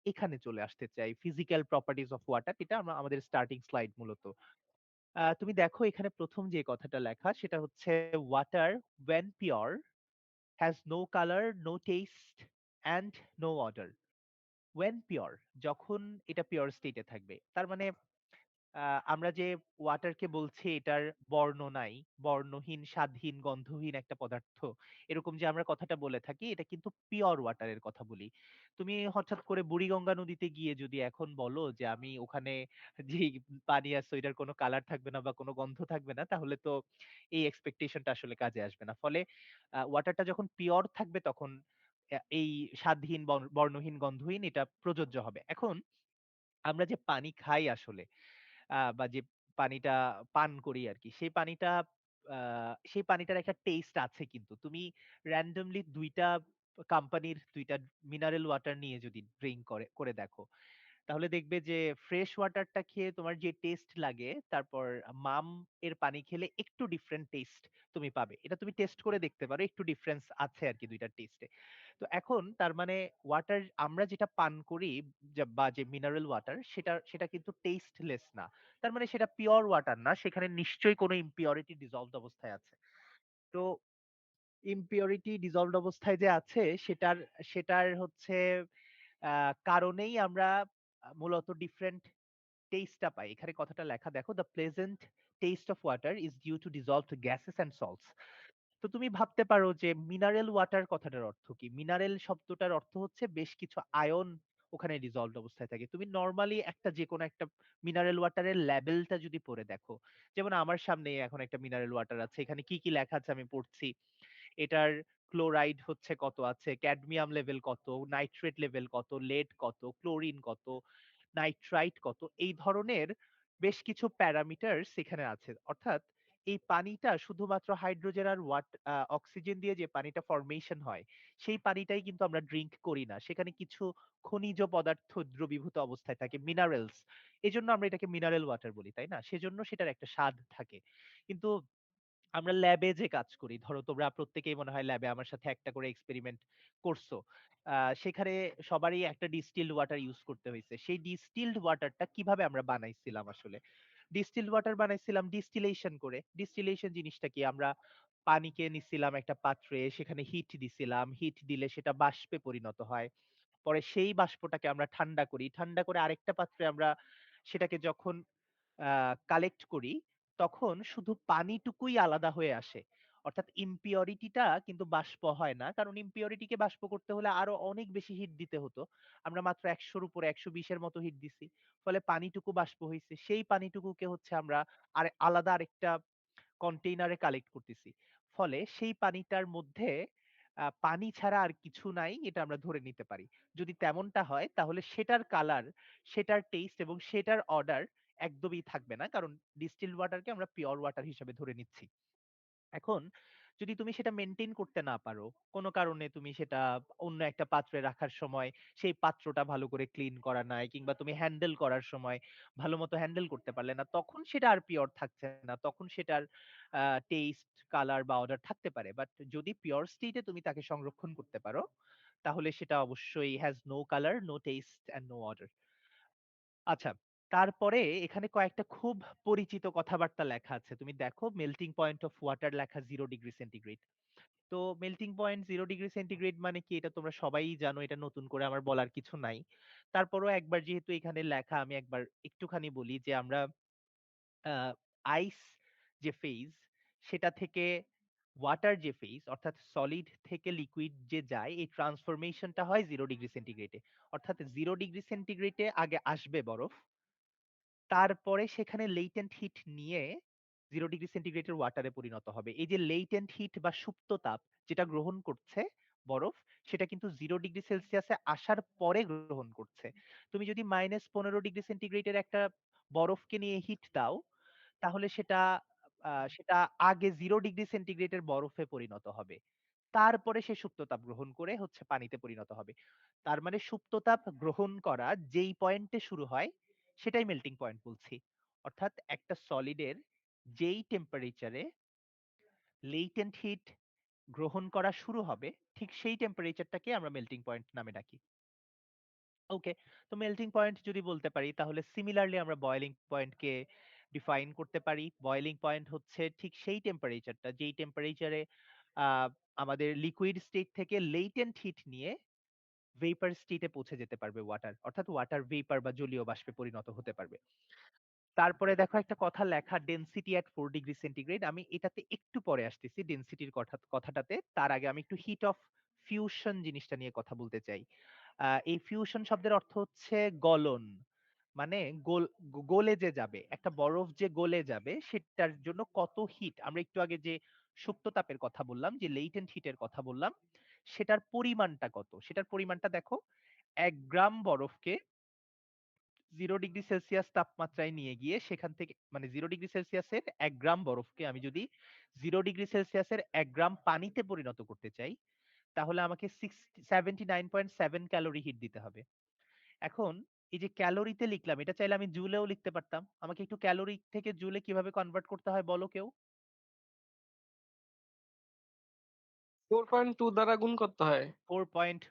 এখানে চলে আসতে চাই। ফিজিক্যাল প্রপার্টিজ অফ ওয়াটার এটা আমাদের স্টার্টিং স্লাইড মূলত। তুমি দেখো এখানে ১ম যে কথাটা লেখা সেটা হচ্ছে water when pure has no color, no taste and no odor. when pure যখন এটা পিওর স্টেটে থাকবে। তার মানে আমরা যে ওয়াটারকে বলছি এটার বর্ণ নাই, বর্ণহীন, স্বাদহীন, গন্ধহীন একটা পদার্থ। এরকম যে আমরা কথাটা বলে থাকি এটা কিন্তু পিওর ওয়াটারের কথা বলি। তুমি হঠাৎ করে বুড়িগঙ্গা নদীতে গিয়ে যদি এখন বলো যে আমি ওখানে যেই পানি আছে ওইটার কোনো কালার থাকবে না বা কোনো গন্ধ থাকবে না, তাহলে তো এই এক্সপেকটেশনটা আসলে কাজে আসবে না। ফলে ওয়াটারটা যখন পিওর থাকবে তখন এই স্বাদহীন, বর্ণহীন, গন্ধহীন এটা প্রযোজ্য হবে। এখন আমরা যে পানি খাই আসলে বা যে পানিটা পান করি আরকি, সেই পানিটার একটা টেস্ট আছে কিন্তু। তুমি randomly ২ টা কোম্পানির ২ টা মিনারেল ওয়াটার নিয়ে যদি ড্রিংক করে দেখো, তাহলে দেখবে যে ফ্রেশ ওয়াটারটা খেয়ে তোমার যে টেস্ট লাগে, তারপর মাম এর পানি খেলে একটু ডিফারেন্ট টেস্ট তুমি পাবে। এটা তুমি টেস্ট করে দেখতে পারো। একটু ডিফারেন্স আছে আরকি ২ টার টেস্টে। তো এখন তার মানে ওয়াটার আমরা যেটা পান করি বা যে মিনারেল ওয়াটার সেটা সেটা কিন্তু টেস্টলেস না। তার মানে সেটা পিওর ওয়াটার না। সেখানে নিশ্চয়ই কোনো ইমপিউরিটি ডিসলভড অবস্থায় আছে। তো ইমপিউরিটি ডিসলভড অবস্থায় যে আছে সেটার সেটার হচ্ছে কারণেই আমরা মূলত ডিফারেন্ট টেস্টটা পাই। এখানে কথাটা লেখা দেখো, "the pleasant taste of water is due to dissolved gases and salts." তো তুমি ভাবতে পারো যে মিনারেল ওয়াটার কথাটার অর্থ কি? মিনারেল শব্দটার অর্থ হচ্ছে বেশ কিছু আয়ন ওখানে ডিসলভড অবস্থায় থাকে। তুমি নরমালি যেকোনো একটা মিনারেল ওয়াটারের লেবেলটা যদি পড়ে দেখো, যেমন আমার সামনেই এখন একটা মিনারেল ওয়াটার আছে। এখানে কি, কি লেখা আছে আমি পড়ছি। এটার ক্লোরাইড হচ্ছে কত আছে, ক্যাডমিয়াম লেভেল কত, নাইট্রেট লেভেল কত, লেড কত, ক্লোরিন কত, নাইট্রাইট কত, এই ধরনের বেশ কিছু প্যারামিটারস এখানে আছে। অর্থাৎ এই পানিটা শুধুমাত্র হাইড্রোজেন আর অক্সিজেন দিয়ে যে পানিটা ফরমেশন হয়, সেই পানিটাই কিন্তু আমরা ড্রিংক করি না। সেখানে কিছু খনিজ পদার্থ দ্রবীভূত অবস্থায় থাকে, মিনারেলস। এজন্য আমরা এটাকে মিনারেল ওয়াটার বলি, তাই না? সেজন্য সেটার একটা স্বাদ থাকে। কিন্তু আমরা ল্যাবে যে কাজ করি, ধরো তোমরা প্রত্যেকেই মনে হয় ল্যাবে আমার সাথে একটা করে এক্সপেরিমেন্ট করছো। সেখানে সবারই একটা ডিস্টিলড ওয়াটার ইউজ করতে হইছে। সেই ডিস্টিলড ওয়াটারটা কিভাবে আমরা বানাইছিলাম আসলে? ডিস্টিলড ওয়াটার বানাইছিলাম ডিস্টিলেশন করে। ডিস্টিলেশন জিনিসটা কি? আমরা পানিকে নিছিলাম একটা পাত্রে, সেখানে হিট দিছিলাম। হিট দিলে সেটা বাষ্পে পরিণত হয়। পরে সেই বাষ্পটাকে আমরা ঠান্ডা করি। ঠান্ডা করে আরেকটা পাত্রে আমরা সেটাকে যখন কালেক্ট করি, তখন শুধু পানিটুকুই আলাদা হয়ে আসে। অর্থাৎ ইমপিউরিটিটা কিন্তু বাষ্প হয় না। কারণ ইমপিউরিটিকে বাষ্প করতে হলে আরো অনেক বেশি হিট দিতে হতো। আমরা মাত্র ১০০ র উপরে ১২০ এর মতো হিট দিছি। ফলে পানিটুকু বাষ্প হইছে। সেই পানিটুকুকে হচ্ছে আমরা আলাদা আরেকটা কন্টেইনারে কালেক্ট করতেছি। ফলে সেই পানিটার মধ্যে পানি ছাড়া আর কিছু নাই এটা আমরা ধরে নিতে পারি। যদি তেমনটা হয় তাহলে সেটার কালার, সেটার টেস্ট এবং সেটার অর্ডার একদমই থাকবে না। কারণ ডিস্টিলড ওয়াটারকে আমরা পিওর ওয়াটার হিসেবে ধরে নিচ্ছি। এখন যদি তুমি সেটা মেইনটেইন করতে না পারো, কোন কারণে তুমি সেটা অন্য একটা পাত্রে রাখার সময় সেই পাত্রটা ভালো করে ক্লিন করা নাই কিংবা তুমি হ্যান্ডেল করার সময় ভালোমতো হ্যান্ডেল করতে পারলে না, তখন সেটা আর পিওর থাকছে না। তখন সেটার টেস্ট, কালার বা অর্ডার থাকতে পারে। বাট যদি পিওর স্টেট এ তুমি তাকে সংরক্ষণ করতে পারো, তাহলে সেটা অবশ্যই has no colour, no taste and no odour. আচ্ছা, তারপরে এখানে কয়েকটা খুব পরিচিত কথাবার্তা লেখা আছে। তুমি দেখো মেল্টিং পয়েন্ট অফ ওয়াটার লেখা 0 ডিগ্রি সেন্টিগ্রেড। তো মেল্টিং পয়েন্ট 0 ডিগ্রি সেন্টিগ্রেড মানে কি এটা তোমরা সবাই জানো, এটা নতুন করে আমার বলার কিছু নাই। তারপরেও একবার যেহেতু এখানে লেখা আমি একবার একটুখানি বলি যে আমরা আইস যে ফেজ সেটা থেকে ওয়াটার যে ফেজ অর্থাৎ সলিড থেকে লিকুইড যে যায় এই ট্রান্সফরমেশনটা হয় 0 ডিগ্রি সেন্টিগ্রেডে। অর্থাৎ 0 ডিগ্রি সেন্টিগ্রেডে আগে আসবে বরফ, তারপরে সেখানে লেটেন্ট হিট নিয়ে 0 ডিগ্রি সেন্টিগ্রেডের ওয়াটারে পরিণত হবে। এই যে লেটেন্ট হিট বা সুপ্ত তাপ যেটা গ্রহণ করছে বরফ, সেটা কিন্তু 0 ডিগ্রি সেলসিয়াসে আসার পরে গ্রহণ করছে। তুমি যদি -15 ডিগ্রি সেন্টিগ্রেডের একটা বরফকে নিয়ে হিট দাও, তাহলে সেটা আগে 0 ডিগ্রি সেন্টিগ্রেডের বরফে পরিণত হবে। তারপরে সে সুপ্ততাপ গ্রহণ করে হচ্ছে পানিতে পরিণত হবে। তার মানে সুপ্ততাপ গ্রহণ করা যেই পয়েন্টে শুরু হয় সেটাই মেল্টিং পয়েন্ট বলছি। অর্থাৎ একটা সলিডের যেই টেম্পারেচারে লেটেন্ট হিট গ্রহণ করা শুরু হবে ঠিক সেই টেম্পারেচারটাকে আমরা মেল্টিং পয়েন্ট নামে ডাকি। ওকে। তো মেল্টিং পয়েন্ট যদি বলতে পারি তাহলে সিমিলারলি আমরা বয়েলিং পয়েন্টকে ডিফাইন করতে পারি। বয়েলিং পয়েন্ট হচ্ছে ঠিক সেই টেম্পারেচারটা যেই টেম্পারেচারে আ আমাদের লিকুইড স্টেট থেকে লেটেন্ট হিট নিয়ে ভেপার স্টেটে পৌঁছে যেতে পারবে ওয়াটার। অর্থাৎ ওয়াটার ভেপার বা জলীয় বাষ্পে পরিণত হতে পারবে। তারপরে দেখো একটা কথা লেখা ডেনসিটি এট 4 ডিগ্রি সেন্টিগ্রেড। আমি এটাতে একটু পরে আসতেছি ডেনসিটির কথাটাতে। তার আগে আমি একটু হিট অফ ফিউশন জিনিসটা নিয়ে কথা বলতে চাই। এই ফিউশন শব্দের অর্থ হচ্ছে গলন। মানে গলে যে যাবে, একটা বরফ যে গলে যাবে সেটার জন্য কত হিট, আমরা একটু আগে যে সুপ্ত তাপের কথা বললাম, যে লেটেন্ট হিটের কথা বললাম, সেটার পরিমাণটা কত? সেটার পরিমাণটা দেখো ১ গ্রাম বরফকে 0 ডিগ্রি সেলসিয়াস তাপমাত্রায় নিয়ে গিয়ে সেখান থেকে মানে 0 ডিগ্রি সেলসিয়াসের ১ গ্রাম বরফকে আমি যদি 0 ডিগ্রি সেলসিয়াসের ১ গ্রাম পানিতে পরিণত করতে চাই, তাহলে আমাকে 79.7 ক্যালোরি হিট দিতে হবে। এখন এই যে ক্যালোরিতে লিখলাম, এটা চাইলে আমি জুলেও লিখতে পারতাম। আমাকে একটু ক্যালোরি থেকে জুলে কিভাবে কনভার্ট করতে হয় বলো কেউ? 4.2 দ্বারা গুণ করতে হয়। 4.18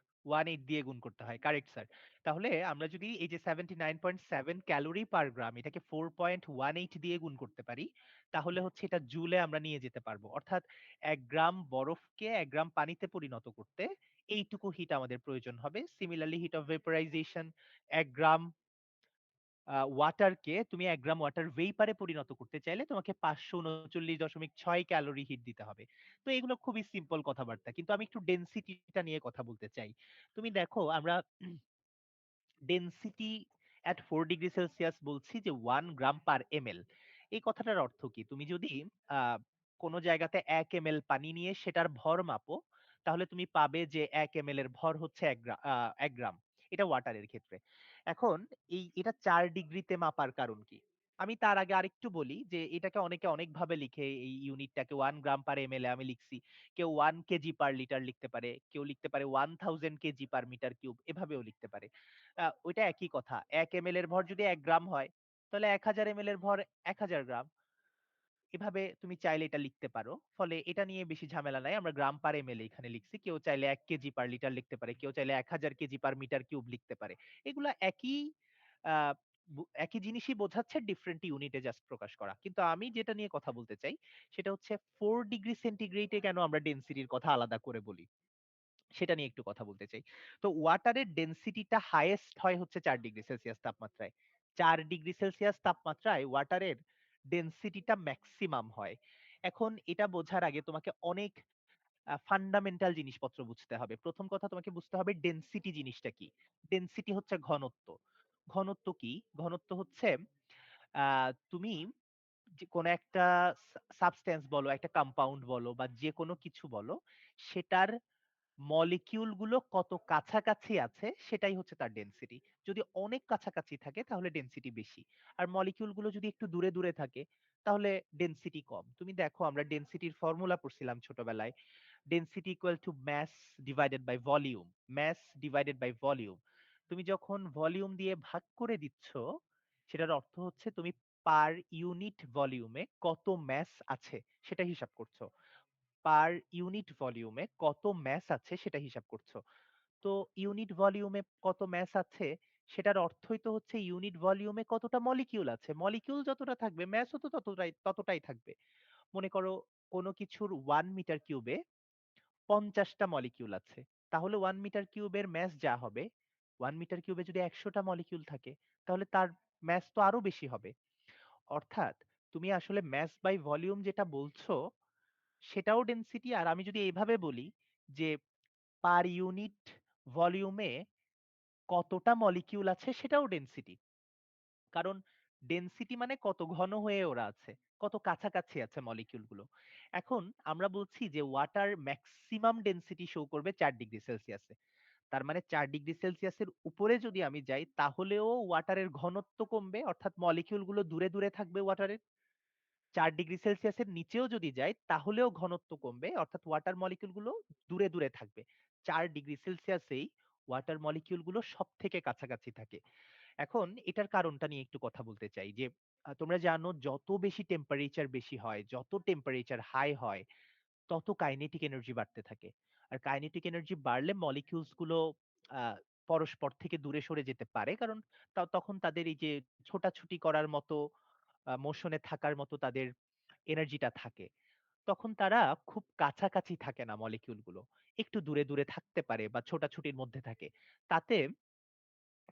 দিয়ে গুণ করতে হয়। Correct sir. তাহলে আমরা যদি এই যে 79.7 ক্যালোরি পার গ্রাম এটাকে 4.18 দিয়ে গুণ করতে পারি, তাহলে হচ্ছে এটা জুলে আমরা নিয়ে যেতে পারবো। অর্থাৎ ১ গ্রাম বরফকে ১ গ্রাম পানিতে পরিণত করতে এইটুকু হিট আমাদের প্রয়োজন হবে। সিমিলারলি হিট অফ ভেপোরাইজেশন ১ গ্রাম ওয়াটারকে তুমি ১ গ্রাম ওয়াটার ভেইপারে পরিণত করতে চাইলে তোমাকে ৫৩৯.৬ ক্যালোরি হিট দিতে হবে। তো এগুলো খুবই সিম্পল কথাবার্তা। কিন্তু আমি একটু ডেনসিটিটা নিয়ে কথা বলতে চাই। তুমি দেখো আমরা ডেনসিটি এট 4 ডিগ্রি সেলসিয়াস বলছি যে 1 গ্রাম পার এমএল। এই কথাটার অর্থ কি? তুমি যদি আ কোন জায়গাতে ১ এমএল পানি নিয়ে সেটার ভর মাপো, তাহলে তুমি পাবে যে ১ এমএল এর ভর হচ্ছে ১ গ্রাম। এটা ওয়াটারের ক্ষেত্রে। এখন এটা ৪ ডিগ্রিতে মাপার কারণ কি? আমি তার আগে আরেকটু বলি যে এটাকে অনেকে অনেকভাবে লিখে, এই ইউনিটটাকে 1 গ্রাম পার এমএল এ আমি লিখছি। কেউ 1 কেজি পার লিটার লিখতে পারে, কেউ লিখতে পারে 1000 কেজি পার মিটার কিউব, এভাবেও লিখতে পারে। ওইটা একই কথা। ১ এমএল এর ভর যদি ১ গ্রাম হয়, তাহলে ১০০০ এমএল এর ভর ১০০০ গ্রাম। এভাবে তুমি চাইলে এটা লিখতে পারো। ফলে এটা নিয়ে বেশি ঝামেলা নাই। আমরা গ্রাম পার এমএল এখানে লিখছি। কেউ চাইলে ১ কেজি পার লিটার লিখতে পারে। কেউ চাইলে ১০০০ কেজি পার মিটার কিউব লিখতে পারে। এগুলা আ একই জিনিসই বোঝাচ্ছে, ডিফারেন্ট ইউনিটে জাস্ট প্রকাশ করা। কিন্তু আমি যেটা নিয়ে কথা বলতে চাই সেটা হচ্ছে ৪ ডিগ্রি সেন্টিগ্রেড এ কেন আমরা ডেনসিটির কথা আলাদা করে বলি? সেটা নিয়ে একটু কথা বলতে চাই। তো ওয়াটারের ডেনসিটিটা হাইয়েস্ট হয় হচ্ছে ৪ ডিগ্রি সেলসিয়াস তাপমাত্রায়। ৪ ডিগ্রি সেলসিয়াস তাপমাত্রায় ওয়াটারের ডেনসিটিটা মেক্সিমাম হয়। এখন এটা বোঝার আগে তোমাকে অনেক ফান্ডামেন্টাল জিনিসপত্র বুঝতে হবে। ১ম কথা তোমাকে বুঝতে হবে ডেনসিটি জিনিসটা কি? ডেনসিটি হচ্ছে ঘনত্ব। ঘনত্ব কি? ঘনত্ব হচ্ছে আ তুমি যে কোনো একটা সাবস্ট্যান্স বলো, একটা কম্পাউন্ড বলো বা যেকোনো কিছু বলো, সেটার মলিকিউল গুলো কত কাছাকাছি আছে সেটাই হচ্ছে তার ডেনসিটি। যদি অনেক কাছাকাছি থাকে তাহলে ডেনসিটি বেশি। আর মলিকিউল গুলো যদি একটু দূরে দূরে থাকে তাহলে ডেনসিটি কম। তুমি দেখো আমরা ডেনসিটির ফর্মুলা পড়ছিলাম ছোটবেলায়। Density equal to mass divided by volume. Mass divided by volume. তুমি যখন ভলিউম দিয়ে ভাগ করে দিচ্ছ, সেটার অর্থ হচ্ছে তুমি পার ইউনিট ভলিউমে কত মাস আছে সেটা হিসাব করছো। পার ইউনিট ভলিউমে কত মাস আছে সেটা হিসাব করছো। তো ইউনিট ভলিউমে কত মাস আছে সেটার অর্থই তো হচ্ছে ইউনিট ভলিউমে কতটা মলিকিউল আছে। মলিকিউল যতটা থাকবে মাসও তো ততটাই থাকবে। মনে করো কোনো কিছুর 1 মিটার কিউবে ৫০ টা মলিকিউল আছে। তাহলে 1 মিটার কিউবের মাস যা হবে, 1 মিটার কিউবে যদি ১০০ টা মলিকিউল থাকে, তাহলে তার মাস তো আরো বেশি হবে। অর্থাৎ তুমি আসলে মাস বাই ভলিউম যেটা বলছো সেটাও ডেনসিটি। আর আমি যদি এইভাবে বলি যে পার ইউনিট ভলিউমে কতটা মলিকিউল আছে সেটাও ডেনসিটি। কারণ ডেনসিটি মানে কত ঘন হয়ে ওরা আছে, কত কাছাকাছি আছে মলিকিউল গুলো। এখন আমরা বলছি যে ওয়াটার ম্যাক্সিমাম ডেনসিটি শো করবে ৪ ডিগ্রি সেলসিয়াসে। তার মানে ৪ ডিগ্রি সেলসিয়াসের উপরে যদি আমি যাই তাহলেও ওয়াটারের ঘনত্ব কমবে, অর্থাৎ মলিকিউল গুলো দূরে দূরে থাকবে ওয়াটারের। ৪ ডিগ্রি সেলসিয়াসের নিচেও যদি যাই তাহলেও ঘনত্ব কমবে, অর্থাৎ ওয়াটার মলিকিউল গুলো দূরে দূরে থাকবে। ৪ ডিগ্রি সেলসিয়াসেই ওয়াটার মলিকিউল গুলো সব থেকে কাছাকাছি থাকে। এখন এটার কারণটা নিয়ে একটু কথা বলতে চাই যে তোমরা জানো যত বেশি টেম্পারেচার বেশি হয়, যত টেম্পারেচার হাই হয়, তত কাইনেটিক এনার্জি বাড়তে থাকে। আর কাইনেটিক এনার্জি বাড়লে মলিকিউলস গুলো আহ, পরস্পর থেকে দূরে সরে যেতে পারে। কারণ তখন তাদের এই যে ছোটাছুটি করার মতো মোশনে থাকার মতো তাদের এনার্জিটা থাকে। তখন তারা খুব কাছাকাছি থাকে না মলিকিউল গুলো। একটু দূরে, দূরে থাকতে পারে বা ছোটাছুটির মধ্যে থাকে। তাতে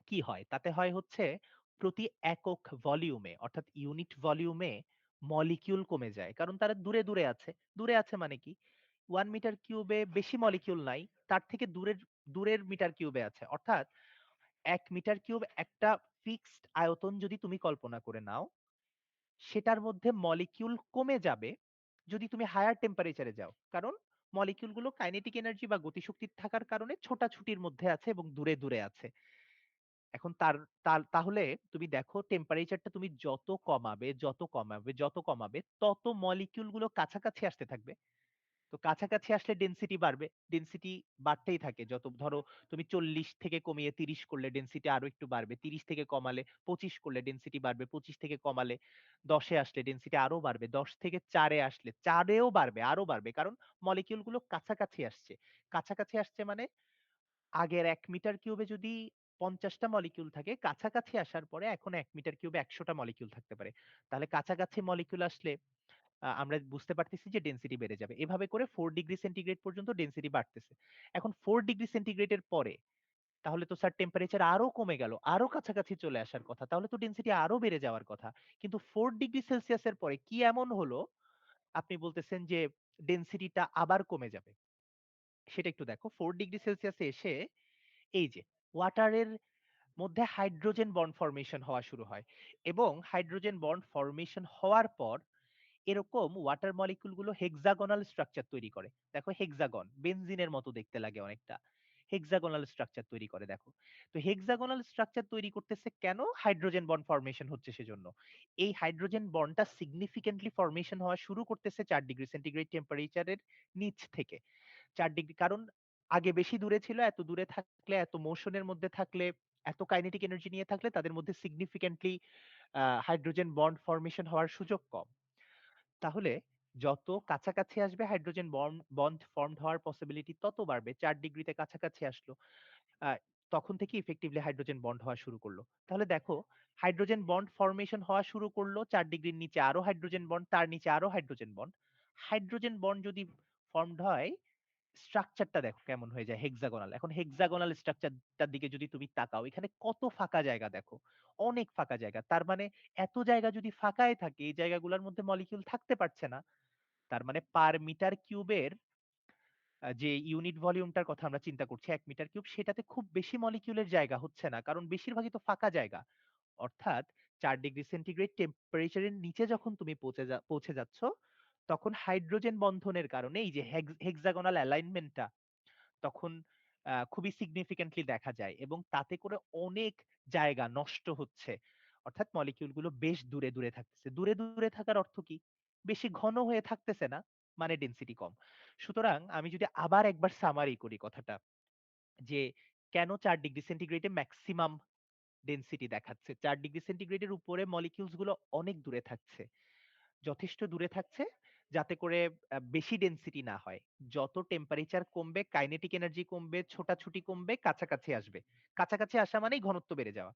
কি হয়? তাতে হয় হচ্ছে প্রতি একক ভলিউমে অর্থাৎ ইউনিট ভলিউমে মলিকিউল কমে যায়। কারণ তারা দূরে, দূরে আছে। দূরে আছে মানে কি? 1 মিটার কিউবে বেশি মলিকিউল নাই। তার থেকে দূরের মিটার কিউবে আছে। অর্থাৎ ১ মিটার কিউব একটা ফিক্সড আয়তন যদি তুমি কল্পনা করে নাও, সেটার মধ্যে মলিকিউল কমে যাবে যদি তুমি হায়ার টেম্পারেচারে যাও। কারণ মলিকিউল গুলো কাইনেটিক এনার্জি বা গতিশক্তি থাকার কারণে ছোটাছুটির মধ্যে আছে এবং দূরে, দূরে আছে। এখন তার তার তাহলে তুমি দেখো টেম্পারেচারটা তুমি যত কমাবে তত মলিকিউল গুলো কাছাকাছি আসতে থাকবে। তো কাছাকাছি আসলে ডেনসিটি বাড়বে। ডেনসিটি বাড়তেই থাকে। যত ধরো তুমি ৪০ থেকে কমিয়ে ৩০ করলে ডেনসিটি আরো একটু বাড়বে। ৩০ থেকে কমালে ২৫ করলে ডেনসিটি বাড়বে। ২৫ থেকে কমালে ১০ এ আসলে ডেনসিটি আরো বাড়বে। ১০ থেকে ৪ এ আসলে ৪ এও বাড়বে, আরো বাড়বে। কারণ মলিকিউল গুলো কাছাকাছি আসছে। কাছাকাছি আসছে মানে আগের ১ মিটার কিউবে যদি ৫০ টা মলিকিউল থাকে, কাছাকাছি আসার পরে এখন ১ মিটার কিউবে ১০০ টা মলিকিউল থাকতে পারে। তাহলে কাছাকাছি মলিকিউল আসলে আমরা বুঝতে পারতেছি যে ডেনসিটি বেড়ে যাবে। এভাবে করে ৪ ডিগ্রি সেন্টিগ্রেড পর্যন্ত ডেনসিটি বাড়তেছে। এখন ৪ ডিগ্রি সেন্টিগ্রেডের পরে তাহলে তো স্যার টেম্পারেচার আরো কমে গেল। আরো কাছাকাছি চলে আসার কথা। তাহলে তো ডেনসিটি আরো বেড়ে যাওয়ার কথা। কিন্তু ৪ ডিগ্রি সেলসিয়াসের পরে কি এমন হলো আপনি বলতেছেন যে ডেনসিটিটা আবার কমে যাবে? সেটা একটু দেখো। ৪ ডিগ্রি সেলসিয়াসে এসে এই যে ওয়াটারের মধ্যে হাইড্রোজেন বন্ড ফরমেশন হওয়া শুরু হয় এবং হাইড্রোজেন বন্ড ফরমেশন হওয়ার পর এরকম ওয়াটার মলিকিউল গুলো হেক্সাগোনাল স্ট্রাকচার তৈরি করে। দেখো হেক্সাগন বেনজিনের মতো দেখতে লাগে অনেকটা। হেক্সাগোনাল স্ট্রাকচার তৈরি করে দেখো। তো হেক্সাগোনাল স্ট্রাকচার তৈরি করতেছে কেন? হাইড্রোজেন বন্ড ফরমেশন হচ্ছে সেজন্য। এই হাইড্রোজেন বন্ডটা সিগনিফিকেন্টলি ফরমেশন হওয়া শুরু করতেছে ৪ ডিগ্রি সেন্টিগ্রেড টেম্পারেচারের নিচ থেকে। ৪ ডিগ্রি কারণ আগে বেশি দূরে ছিল। এত দূরে থাকলে, এত মোশনের মধ্যে থাকলে, এত কাইনেটিক এনার্জি নিয়ে থাকলে তাদের মধ্যে সিগনিফিকেন্টলি হাইড্রোজেন বন্ড ফরমেশন হওয়ার সুযোগ কম। তাহলে যত কাছাকাছি আসবে হাইড্রোজেন বন্ড ফর্মড হওয়ার পসিবিলিটি তত বাড়বে। ৪ ডিগ্রিতে কাছাকাছি আসলো। আ তখন থেকে ইফেক্টিভলি হাইড্রোজেন বন্ড হওয়া শুরু করলো। তাহলে দেখো হাইড্রোজেন বন্ড ফরমেশন হওয়া শুরু করলো ৪ ডিগ্রির নিচে আরো হাইড্রোজেন বন্ড, তার নিচে আরো হাইড্রোজেন বন্ড। হাইড্রোজেন বন্ড যদি ফর্মড হয় স্ট্রাকচারটা দেখো কেমন হয়ে যায় হেক্সাগোনাল। এখন হেক্সাগোনাল স্ট্রাকচারটার দিকে যদি তুমি তাকাও, এখানে কত ফাঁকা জায়গা দেখো। অনেক ফাঁকা জায়গা। তার মানে এত জায়গা যদি ফাঁকায় থাকে, এই জায়গাগুলোর মধ্যে মলিকিউল থাকতে পারছে না। তার মানে পার মিটার কিউবের যে ইউনিট ভলিউমটার কথা আমরা চিন্তা করছি ১ মিটার কিউব, সেটাতে খুব বেশি মলিকিউলের জায়গা হচ্ছে না। কারণ বেশিরভাগই তো ফাঁকা জায়গা। অর্থাৎ ৪ ডিগ্রি সেন্টিগ্রেড টেম্পারেচারের নিচে যখন তুমি পৌঁছে যাচ্ছ, তখন হাইড্রোজেন বন্ধনের কারণে এই যে হেক্সাগোনাল অ্যালাইনমেন্টটা তখন খুবই সিগনিফিক্যান্টলি দেখা যায় এবং তাতে করে অনেক জায়গা নষ্ট হচ্ছে। অর্থাৎ মলিকিউল গুলো বেশ দূরে, দূরে থাকতেছে। দূরে, দূরে থাকার অর্থ কি? বেশি ঘন হয়ে থাকতেছে না, মানে ডেনসিটি কম। সুতরাং আমি যদি আবার একবার সামারি করি কথাটা, যে কেন ৪ ডিগ্রি সেন্টিগ্রেডে মেক্সিমাম ডেনসিটি দেখাচ্ছে? ৪ ডিগ্রি সেন্টিগ্রেডের উপরে মলিকিউলস গুলো অনেক দূরে থাকছে। যথেষ্ট দূরে থাকছে যাতে করে বেশি ডেনসিটি না হয়। যত টেম্পারেচার কমবে, কাইনেটিক এনার্জি কমবে, ছোটাছুটি কমবে, কাছাকাছি আসবে। কাছাকাছি আসা মানেই ঘনত্ব বেড়ে যাওয়া।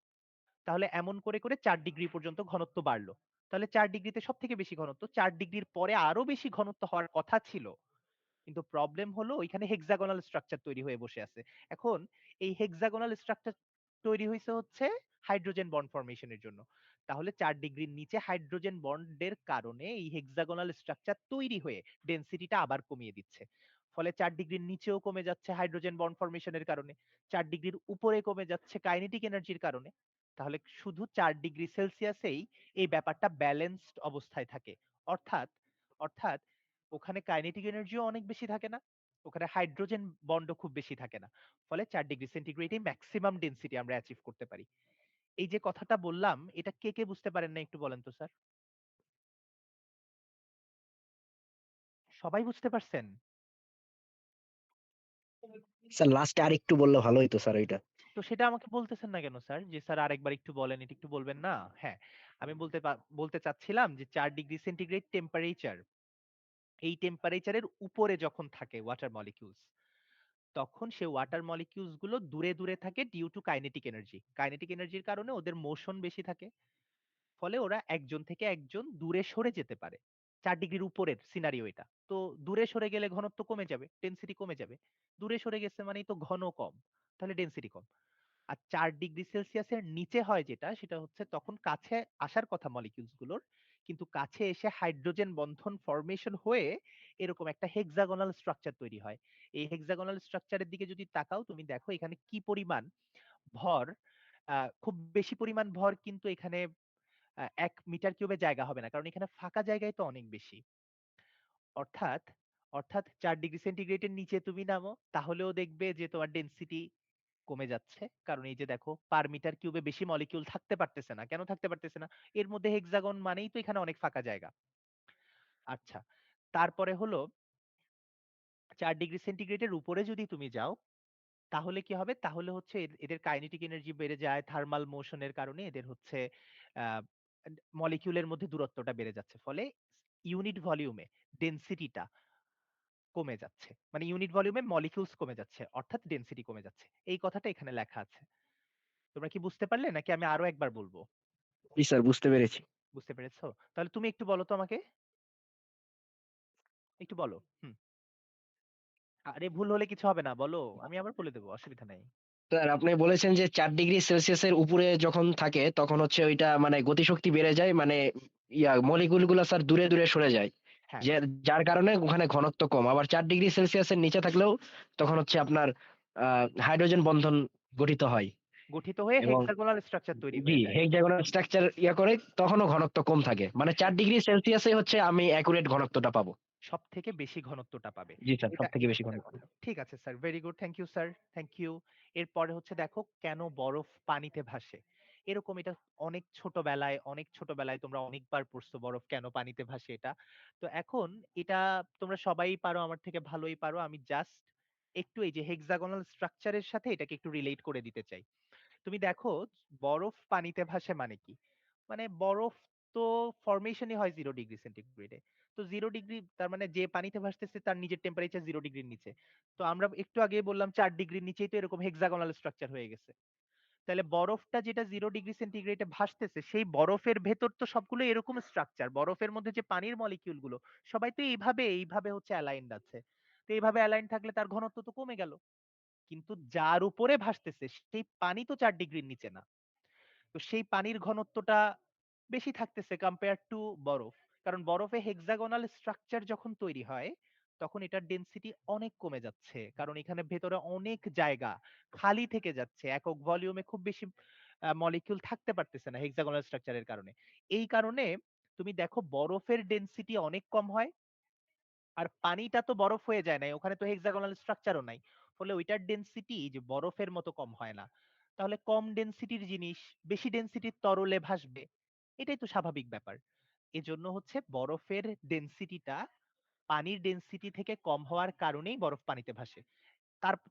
তাহলে এমন করে, করে ৪ ডিগ্রি পর্যন্ত ঘনত্ব বাড়লো। তাহলে ৪ ডিগ্রিতে সবথেকে বেশি ঘনত্ব। ৪ ডিগ্রির পরে আরো বেশি ঘনত্ব হওয়ার কথা ছিল। কিন্তু প্রবলেম হলো ওইখানে হেক্সাগোনাল স্ট্রাকচার তৈরি হয়ে বসে আছে। এখন এই হেক্সাগোনাল স্ট্রাকচার তৈরি হইছে হচ্ছে হাইড্রোজেন বন্ড ফরমেশন এর জন্য। তাহলে ৪ ডিগ্রির নিচে হাইড্রোজেন বন্ডের কারণে এই হেক্সাগোনাল স্ট্রাকচার তৈরি হয়ে ডেনসিটিটা আবার কমিয়ে দিচ্ছে। ফলে ৪ ডিগ্রির নিচেও কমে যাচ্ছে হাইড্রোজেন বন্ড ফরমেশন এর কারণে। ৪ ডিগ্রির উপরে কমে যাচ্ছে কাইনেটিক এনার্জির কারণে। তাহলে শুধু ৪ ডিগ্রি সেলসিয়াসেই এই ব্যাপারটা ব্যালেন্সড অবস্থায় থাকে। অর্থাৎ অর্থাৎ ওখানে কাইনেটিক এনার্জিও অনেক বেশি থাকে না। ওখানে হাইড্রোজেন বন্ডও খুব বেশি থাকে না। ফলে ৪ ডিগ্রি সেন্টিগ্রেডে মেক্সিমাম ডেনসিটি আমরা অ্যাচিভ করতে পারি। এই যে কথাটা বললাম, এটা কে বুঝতে পারেন না একটু বলেন তো স্যার? সবাই বুঝতে পারছেন? স্যার লাস্টে আরেকটু বললে ভালো হইতো স্যার ওইটা। তো সেটা আমাকে বলতেছেন না কেন স্যার? যে স্যার আরেকবার একটু বলেন, এটা একটু বলবেন না? হ্যাঁ, আমি বলতে চাচ্ছিলাম যে ৪ ডিগ্রি সেন্টিগ্রেড টেম্পারেচার, এই টেম্পারেচারের উপরে যখন থাকে ওয়াটার মলিকিউলস, তখন সে ওয়াটার মলিকিউলস গুলো দূরে দূরে থাকে due to kinetic energy. Kinetic এনার্জির কারণে ওদের মোশন বেশি থাকে। ফলে ওরা একজন থেকে একজন দূরে সরে যেতে পারে। ৪ ডিগ্রির উপরের সিনারিও এটা। তো দূরে সরে গেলে ঘনত্ব কমে যাবে, ডেনসিটি কমে যাবে। দূরে সরে গেছে মানেই তো ঘন কম। তাহলে ডেনসিটি কম। আর ৪ ডিগ্রি সেলসিয়াসের নিচে হয় যেটা, সেটা হচ্ছে তখন কাছে আসার কথা মলিকিউলস গুলোর। কিন্তু কাছে এসে হাইড্রোজেন বন্ধন ফরমেশন হয়ে এরকম একটা হেক্সাগোনাল স্ট্রাকচার তৈরি হয়। এই হেক্সাগোনাল স্ট্রাকচারের দিকে যদি তাকাও তুমি দেখো এখানে কি পরিমাণ ভর, খুব বেশি পরিমাণ ভর কিন্তু এখানে ১ মিটার কিউবে জায়গা হবে না। কারণ এখানে ফাঁকা জায়গায় তো অনেক বেশি। অর্থাৎ অর্থাৎ ৪ ডিগ্রি সেন্টিগ্রেডের নিচে তুমি নামো, তাহলেও দেখবে যে তোমার ডেনসিটি কমে যাচ্ছে। কারণ এই যে দেখো পার মিটার কিউবে বেশি মলিকিউল থাকতে পারতেছে না। কেন থাকতে পারতেছে না? এর মধ্যে হেক্সাগন মানেই তো এখানে অনেক ফাঁকা জায়গা। আচ্ছা। তারপরে হলো ৪ ডিগ্রি সেন্টিগ্রেডের উপরে যদি তুমি যাও, তাহলে কি হবে? তাহলে হচ্ছে এদের কাইনেটিক এনার্জি বেড়ে যায়। থার্মাল মোশন এর কারণে এদের হচ্ছে আ মলিকিউলের মধ্যে দূরত্বটা বেড়ে যাচ্ছে। ফলে ইউনিট ভলিউমে ডেনসিটিটা কমে যাচ্ছে। মানে ইউনিট ভলিউমে মলিকিউলস কমে যাচ্ছে। অর্থাৎ ডেনসিটি কমে যাচ্ছে। এই কথাটা এখানে লেখা আছে। তোমরা কি বুঝতে পারলে? নাকি আমি আরো একবার বলব? জি স্যার, বুঝতে পেরেছি। বুঝতে পেরেছো? তাহলে তুমি একটু বলো তো আমাকে। একটু বলো। হুম। আরে ভুল হলে কিছু হবে না। বলো। আমি আবার বলে দেব। অসুবিধা নাই। স্যার আপনি বলেছেন যে ৪ ডিগ্রি সেলসিয়াসের উপরে যখন থাকে তখন হচ্ছে ওইটা মানে গতিশক্তি বেড়ে যায়, মানে মলিকিউল গুলা স্যার দূরে দূরে সরে যায়। হ্যাঁ, যে যার কারণে ওখানে ঘনত্ব কম। আবার ৪ ডিগ্রি সেলসিয়াসের নিচে থাকলেও তখন হচ্ছে আপনার হাইড্রোজেন বন্ধন গঠিত হয় গঠিত হয়ে এবং হেক্সাগোনাল স্ট্রাকচার তৈরি জি, হয়ে যায়। হেক্সাগোনাল স্ট্রাকচার করে তখনও ঘনত্ব কম থাকে। মানে ৪ ডিগ্রি সেলসিয়াসে হচ্ছে আমি অ্যাকুরেট ঘনত্বটা পাবো। সবথেকে বেশি ঘনত্বটা পাবে। জি স্যার, এটা সবথেকে বেশি এটা ঘনত্ব। কথা। ঠিক আছে sir. Very good. Thank you sir. Thank you. এরপরে হচ্ছে দেখো কেন বরফ পানিতে ভাসে। এরকম এটা অনেক ছোটবেলায় তোমরা অনেকবার পড়ছো বরফ কেন পানিতে ভাসে এটা। তো এখন এটা তোমরা সবাই পারো, আমার থেকে ভালোই পারো। আমি জাস্ট একটু এই যে হেক্সাগোনাল স্ট্রাকচার এর সাথে এটাকে একটু রিলেট করে দিতে চাই। তুমি দেখো বরফ পানিতে ভাসে মানে কি? মানে বরফ তো ফরমেশনই হয় 0 ডিগ্রি সেন্টিগ্রেডে। তো 0 ডিগ্রি তার মানে যে পানিতে ভাসতেছে তার নিজের টেম্পারেচার 0 ডিগ্রির নিচে। তো আমরা একটু আগেই বললাম ৪ ডিগ্রির নিচেই তো এরকম হেক্সাগোনাল স্ট্রাকচার হয়ে গেছে। তাহলে বরফটা যেটা 0 ডিগ্রি সেন্টিগ্রেডে ভাসতেছে সেই বরফের ভেতর তো সবগুলো এরকম স্ট্রাকচার। বরফের মধ্যে যে পানির মলিকিউল গুলো সবাই তো এইভাবে হচ্ছে অ্যালাইনড আছে। তো এইভাবে অ্যালাইন থাকলে তার ঘনত্ব তো কমে গেল। কিন্তু যার উপরে ভাসতেছে সেই পানি তো ৪ ডিগ্রির নিচে না। তো সেই পানির ঘনত্বটা বেশি থাকতেছে কম্পেয়ার টু বরফ। কারণ বরফে হেক্সাগোনাল স্ট্রাকচার যখন তৈরি হয় তখন এটার ডেনসিটি অনেক কমে যাচ্ছে। কারণ এখানে ভেতরে অনেক জায়গা খালি থেকে যাচ্ছে। একক ভলিউমে খুব বেশি মলিকিউল থাকতে পারতেছে না হেক্সাগোনাল স্ট্রাকচারের কারণে। এই কারণে তুমি দেখো বরফের ডেনসিটি অনেক কম হয়। আর পানিটা তো বরফ হয়ে যায় নাই, ওখানে তো হেক্সাগোনাল স্ট্রাকচারও নাই। ফলে ওইটার ডেনসিটি যে বরফের মতো কম হয় না। তাহলে কম ডেনসিটির জিনিস বেশি ডেনসিটির তরলে ভাসবে। এটাই তো স্বাভাবিক ব্যাপার। এজন্য হচ্ছে বরফের ডেনসিটিটা পানির ডেনসিটি থেকে কম হওয়ার কারণেই বরফ পানিতে ভাসে।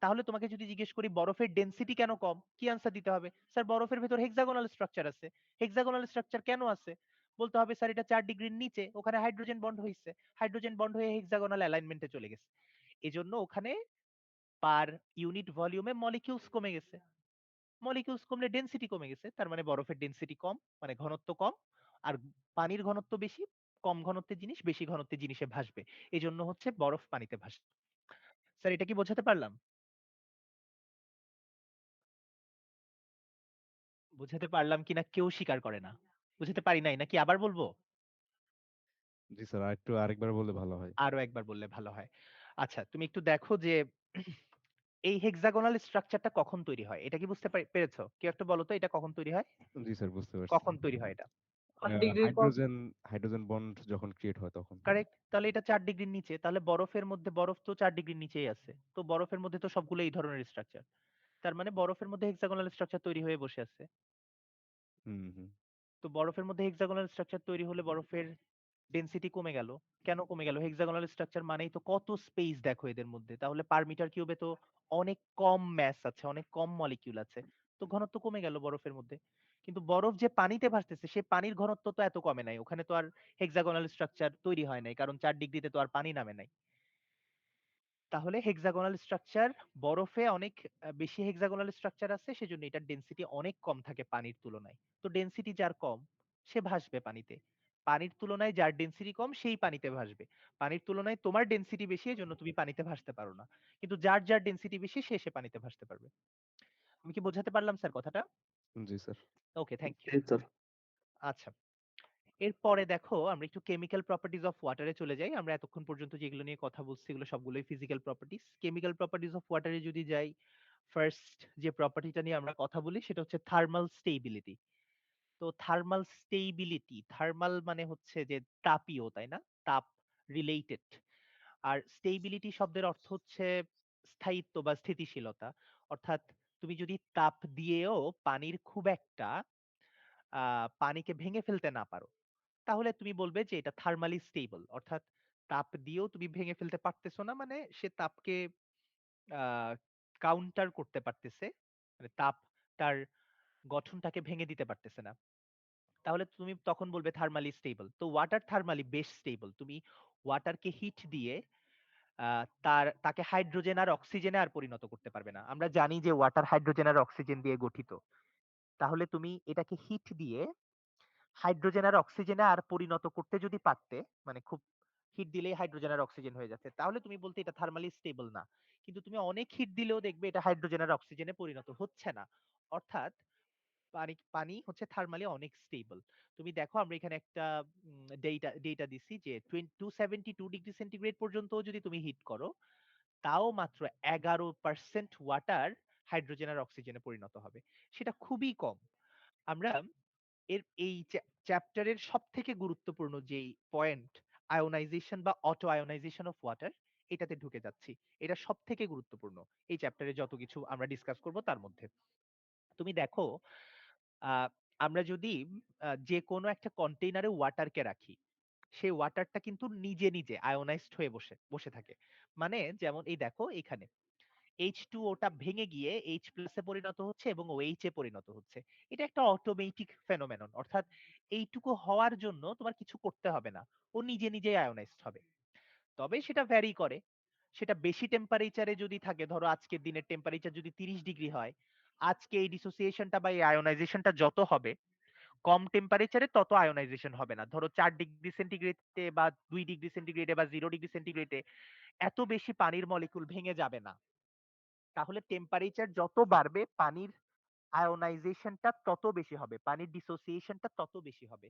তাহলে তোমাকে যদি জিজ্ঞেস করি বরফের ডেনসিটি কেন কম, কি আনসার দিতে হবে? স্যার বরফের ভেতর হেক্সাগোনাল স্ট্রাকচার আছে। হেক্সাগোনাল স্ট্রাকচার কেন আছে? বলতে হবে স্যার এটা ৪ ডিগ্রির নিচে, ওখানে হাইড্রোজেন বন্ড হইছে। হাইড্রোজেন বন্ড হয়ে হেক্সাগোনাল অ্যালাইনমেন্টে চলে গেছে। এজন্য ওখানে পার ইউনিট ভলিউমে মলিকিউলস কমে গেছে। মলিকিউলস কমলে ডেনসিটি কমে গেছে। তার মানে বরফের ডেনসিটি কম, মানে ঘনত্ব কম। আর পানির ঘনত্ব বেশি। কম ঘনত্বের জিনিস বেশি ঘনত্বের জিনিসে ভাসবে। এজন্য হচ্ছে বরফ পানিতে ভাসে। স্যার এটা কি বোঝাতে পারলাম? বুঝাতে পারলাম কিনা কেউ স্বীকার করে না। বুঝাতে পারি নাই নাকি আবার বলবো? জি স্যার, আরেকবার বললে ভালো হয়। আরো একবার বললে ভালো হয়। আচ্ছা, তুমি একটু দেখো যে এই হেক্সাগোনাল স্ট্রাকচারটা কখন তৈরি হয়? এটা কি বুঝতে পেরেছো? কেউ একটু বলো তো এটা কখন তৈরি হয়? জি স্যার, বুঝতে পারছি। কখন তৈরি হয় এটা? আ হাইড্রোজেন হাইড্রোজেন বন্ড যখন ক্রিয়েট হয় তখন। কারেক্ট। তাহলে এটা ৪ ডিগ্রির নিচে। তাহলে বরফের মধ্যে বরফ তো ৪ ডিগ্রির নিচেই আছে। তো বরফের মধ্যে তো সবগুলো এই ধরনের স্ট্রাকচার। তার মানে বরফের মধ্যে হেক্সাগোনাল স্ট্রাকচার তৈরি হয়ে বসে আছে। হুম, হুম। তো বরফের মধ্যে হেক্সাগোনাল স্ট্রাকচার তৈরি হলে বরফের ডেনসিটি কমে গেল। কেন কমে গেল? হেক্সাগোনাল স্ট্রাকচার মানেই তো কত স্পেস দেখো এদের মধ্যে। তাহলে পার মিটার কিউবে তো অনেক কম ম্যাস আছে, অনেক কম মলিকিউল আছে। তো ঘনত্ব কমে গেল বরফের মধ্যে। কিন্তু বরফ যে পানিতে ভাসতেছে সে পানির ঘনত্ব তো এত কমে নাই। ওখানে তো আর হেক্সাগোনাল স্ট্রাকচার তৈরি হয় নাই। কারণ ৪ ডিগ্রিতে তো আর পানি নামে নাই। তাহলে হেক্সাগোনাল স্ট্রাকচার, বরফে অনেক বেশি হেক্সাগোনাল স্ট্রাকচার আছে, সেজন্য এটার ডেনসিটি অনেক কম থাকে পানির তুলনায়। তো ডেনসিটি যার কম সে ভাসবে পানিতে। পানির তুলনায় যার ডেনসিটি কম সেই পানিতে ভাসবে। পানির তুলনায় তোমার ডেনসিটি বেশি, এজন্য তুমি পানিতে ভাসতে পারো না। কিন্তু যার যার ডেনসিটি বেশি সে পানিতে ভাসতে পারবে। আমি কি বোঝাতে পারলাম স্যার কথাটা? জি স্যার। Okay, thank you. জি স্যার। আচ্ছা, এরপরে দেখো আমরা একটু কেমিক্যাল প্রপার্টিজ অফ ওয়াটারে চলে যাই। আমরা এতক্ষণ পর্যন্ত যেগুলো নিয়ে কথা বলছি এগুলো সবগুলোই physical properties. Chemical properties of ওয়াটারে যদি যাই, ফার্স্ট যে প্রপার্টিটা নিয়ে আমরা কথা বলি সেটা হচ্ছে থার্মাল স্টেবিলিটি। তো থার্মাল স্টেবিলিটি, থার্মাল মানে হচ্ছে যে তাপীয়, তাই না? তাপ রিলেটেড। আর স্টেবিলিটি শব্দের অর্থ হচ্ছে স্থায়িত্ব বা স্থিতিশীলতা। অর্থাৎ তুমি যদি তাপ দিয়েও পানির খুব একটা পানিকে ভেঙে ফেলতে না পারো, তাহলে তুমি বলবে যে এটা থার্মালি স্টেবল। অর্থাৎ তাপ দিয়েও তুমি ভেঙে ফেলতে পারতেছো না, মানে সে তাপকে কাউন্টার করতে পারতেছে, মানে তাপ তার গঠনটাকে ভেঙে দিতে পারতেছে না। তাহলে তুমি তখন বলবে থার্মালি স্টেবল। তো ওয়াটার থার্মালি বেশ স্টেবল। তুমি ওয়াটারকে হিট দিয়ে তাকে হাইড্রোজেন আর অক্সিজেনে আর পরিণত করতে পারবে না। আমরা জানি যে ওয়াটার হাইড্রোজেন আর অক্সিজেন দিয়ে গঠিত। তাহলে তুমি এটাকে হিট দিয়ে হাইড্রোজেন আর অক্সিজেনে আর পরিণত করতে যদি পারতে, মানে খুব হিট দিলেই হাইড্রোজেন আর অক্সিজেন হয়ে যাচ্ছে, তাহলে তুমি বলতে এটা থার্মালি স্টেবল না। কিন্তু তুমি অনেক হিট দিলেও দেখবে এটা হাইড্রোজেন আর অক্সিজেনে পরিণত হচ্ছে না। অর্থাৎ পানি পানি হচ্ছে থার্মালি অনেক স্টেবল। তুমি দেখো আমরা এখানে একটা ডেটা দিছি যে 272 ডিগ্রি সেন্টিগ্রেড পর্যন্ত যদি তুমি হিট করো, তাও মাত্র 11% ওয়াটার হাইড্রোজেন আর অক্সিজেনে পরিণত হবে। সেটা খুবই কম। আমরা এই চ্যাপ্টারের সবথেকে গুরুত্বপূর্ণ যেই পয়েন্ট, আয়োনাইজেশন বা অটো আয়োনাইজেশন অফ ওয়াটার, এটাতে ঢুকে যাচ্ছি। এটা সবথেকে গুরুত্বপূর্ণ এই চ্যাপ্টারে যত কিছু আমরা ডিসকাস করব তার মধ্যে। তুমি দেখো, আহ, আমরা যদি যে কোনো একটা কন্টেইনারে ওয়াটারকে রাখি, সেই ওয়াটারটা কিন্তু নিজে নিজে আয়োনাইজড হয়ে বসে বসে থাকে। মানে যেমন এই দেখো এখানে H2O টা ভেঙে গিয়ে H প্লাসে পরিণত হচ্ছে এবং OH এ পরিণত হচ্ছে। এটা একটা অটোমেটিক ফেনোমেনন। অর্থাৎ এইটুকু হওয়ার জন্য তোমার কিছু করতে হবে না, ও নিজে নিজেই আয়োনাইজড হবে। তবে সেটা ভ্যারি করে। সেটা বেশি টেম্পারেচারে যদি থাকে, ধরো আজকের দিনের টেম্পারেচার যদি 30 ডিগ্রি হয়, আজকে এই ডিসোসিয়েশনটা বা এই আয়োনাইজেশনটা যত হবে, কম টেম্পারেচারে তত আয়োনাইজেশন হবে না। ধরো 4 ডিগ্রি সেন্টিগ্রেডে বা 2 ডিগ্রি সেন্টিগ্রেডে বা 0 ডিগ্রি সেন্টিগ্রেডে এত বেশি পানির মলিকুল ভেঙে যাবে না। তাহলে টেম্পারেচার যত বাড়বে পানির আয়োনাইজেশনটা তত বেশি হবে, পানির ডিসোসিয়েশনটা তত বেশি হবে।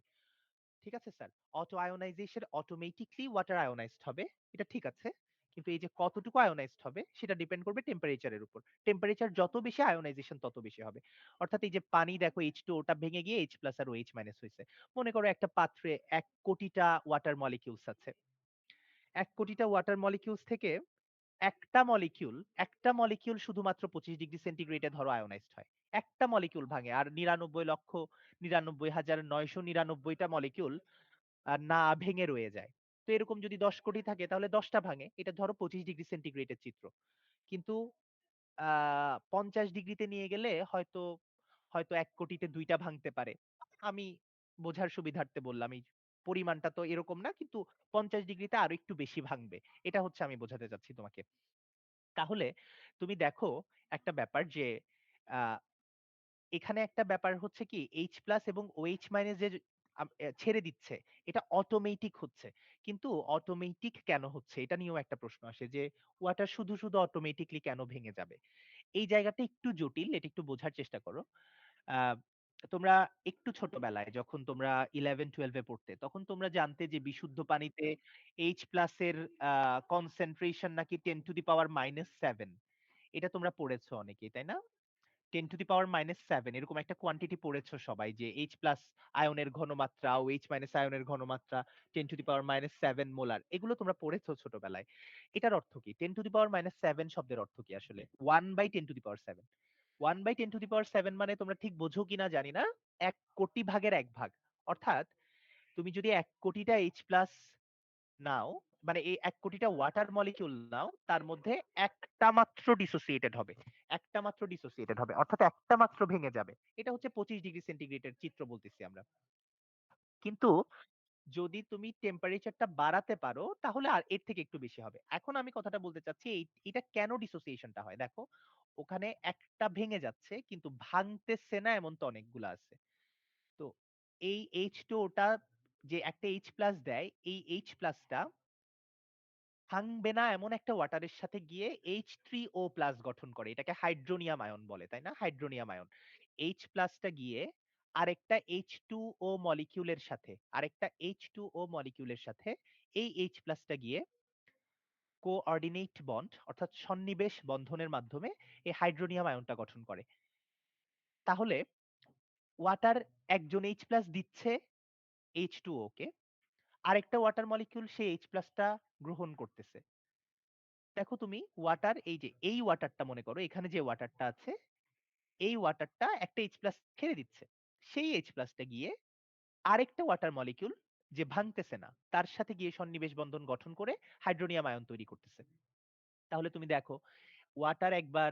ঠিক আছে sir? Auto ionization automatically water ionized হবে, এটা ঠিক আছে। কিন্তু এই যে কতটুকু আয়োনাইজড হবে সেটা ডিপেন্ড করবে টেম্পারেচারের উপর। টেম্পারেচার যত বেশি আয়োনাইজেশন তত বেশি হবে। অর্থাৎ এই যে পানি দেখো H2O ওটা ভেঙে গিয়ে H প্লাস আর OH মাইনাস হয়েছে। মনে করো একটা পাত্রে 1 কোটিটা ওয়াটার মলিকিউলস আছে। 1 কোটিটা ওয়াটার মলিকিউলস থেকে একটা মলিকিউল শুধুমাত্র 25 ডিগ্রি সেন্টিগ্রেডে ধরো আয়োনাইজড হয়। একটা মলিকিউল ভাঙে, আর 99,99,999টা মলিকিউল না ভেঙে রয়ে যায়। তো এরকম যদি 10 কোটি থাকে তাহলে 10টা ভাঙে। এটা ধরো 25 ডিগ্রি সেন্টিগ্রেডের চিত্র। কিন্তু 50 ডিগ্রিতে নিয়ে গেলে হয়তো হয়তো 1 কোটিতে 2টা ভাঙতে পারে। আমি বোঝার সুবিধার্থে বললাম, এই পরিমাণটা তো এরকম না, কিন্তু 50 ডিগ্রিতে আরো একটু বেশি ভাঙবে। এটা হচ্ছে আমি বোঝাতে চাচ্ছি তোমাকে। তাহলে তুমি দেখো একটা ব্যাপার যে আহ, এখানে একটা ব্যাপার হচ্ছে কি, এইচ প্লাস এবং ওএইচ মাইনাস যে ছেড়ে দিচ্ছে, এটা অটোমেটিক হচ্ছে। কিন্তু অটোমেটিক কেন হচ্ছে এটা নিয়েও একটা প্রশ্ন আসে যে ওয়াটার শুধু শুধু অটোমেটিকলি কেন ভেঙে যাবে। এই জায়গাটা একটু জটিল, এটা একটু বোঝার চেষ্টা করো। আহ, তোমরা একটু ছোটবেলায় যখন তোমরা 11-12-এ পড়তে, তখন তোমরা জানতে যে বিশুদ্ধ পানিতে এইচ প্লাস এর কনসেন্ট্রেশন নাকি 10⁻⁻⁷। এটা তোমরা পড়েছো অনেকেই, তাই না? 10⁻⁷ এরকম একটা কোয়ান্টিটি পড়েছো সবাই, যে এইচ প্লাস আয়নের ঘনমাত্রা ও এইচ মাইনাস আয়নের ঘনমাত্রা 10⁻⁷ মোলার। এগুলো তোমরা পড়েছো ছোটবেলায়। এটার অর্থ কি? 10⁻⁷ শব্দের অর্থ কি আসলে? 1/10⁷। 1/10⁷ মানে তোমরা ঠিক বোঝো কিনা জানি না, 1 কোটি ভাগের 1 ভাগ। অর্থাৎ তুমি যদি 1 কোটিটা এইচ প্লাস নাও, মানে এই 1 কোটিটা ওয়াটার মলিকিউল নাও, তার মধ্যে একটা মাত্র ডিসোসিয়েটেড হবে। একটা মাত্র ডিসোসিয়েটেড হবে, অর্থাৎ একটা মাত্র ভেঙে যাবে। এটা হচ্ছে 25 ডিগ্রি সেন্টিগ্রেডের চিত্র বলতেছি আমরা। কিন্তু যদি তুমি টেম্পারেচারটা বাড়াতে পারো তাহলে আর এর থেকে একটু বেশি হবে। এখন আমি কথাটা বলতে চাচ্ছি এটা কেন ডিসোসিয়েশনটা হয়? দেখো ওখানে একটা ভেঙে যাচ্ছে কিন্তু ভাঙতেছে না এমন তো অনেকগুলো আছে। তো এই H2O টা যে একটা H প্লাস দেয়, এই H প্লাসটা ভাঙবে না এমন একটা ওয়াটারের সাথে গিয়ে H3O প্লাস গঠন করে। এটাকে হাইড্রোনিয়াম আয়ন বলে, তাই না? Hydronium ion. H প্লাসটা গিয়ে আরেকটা H2O মলিকিউলের সাথে, আরেকটা H2O মলিকিউলের সাথে এই H প্লাসটা গিয়ে কোঅর্ডিনেট বন্ড অর্থাৎ সন্নিবেশ বন্ধনের মাধ্যমে এই হাইড্রোনিয়াম আয়নটা গঠন করে। তাহলে ওয়াটার একজন H প্লাস দিচ্ছে H2O কে, আরেকটা ওয়াটার মলিকিউল সেই H প্লাসটা গ্রহণ করতেছে। দেখো তুমি ওয়াটার, এই যে এই ওয়াটারটা মনে করো, এখানে যে ওয়াটারটা আছে এই ওয়াটারটা একটা H প্লাস ছেড়ে দিচ্ছে, সেই H প্লাসটা গিয়ে আরেকটা ওয়াটার মলিকিউল যে ভাঙতেছে না তার সাথে গিয়ে সন্নিবেশ বন্ধন গঠন করে হাইড্রোনিয়াম আয়ন তৈরি করতেছে। তাহলে তুমি দেখো ওয়াটার একবার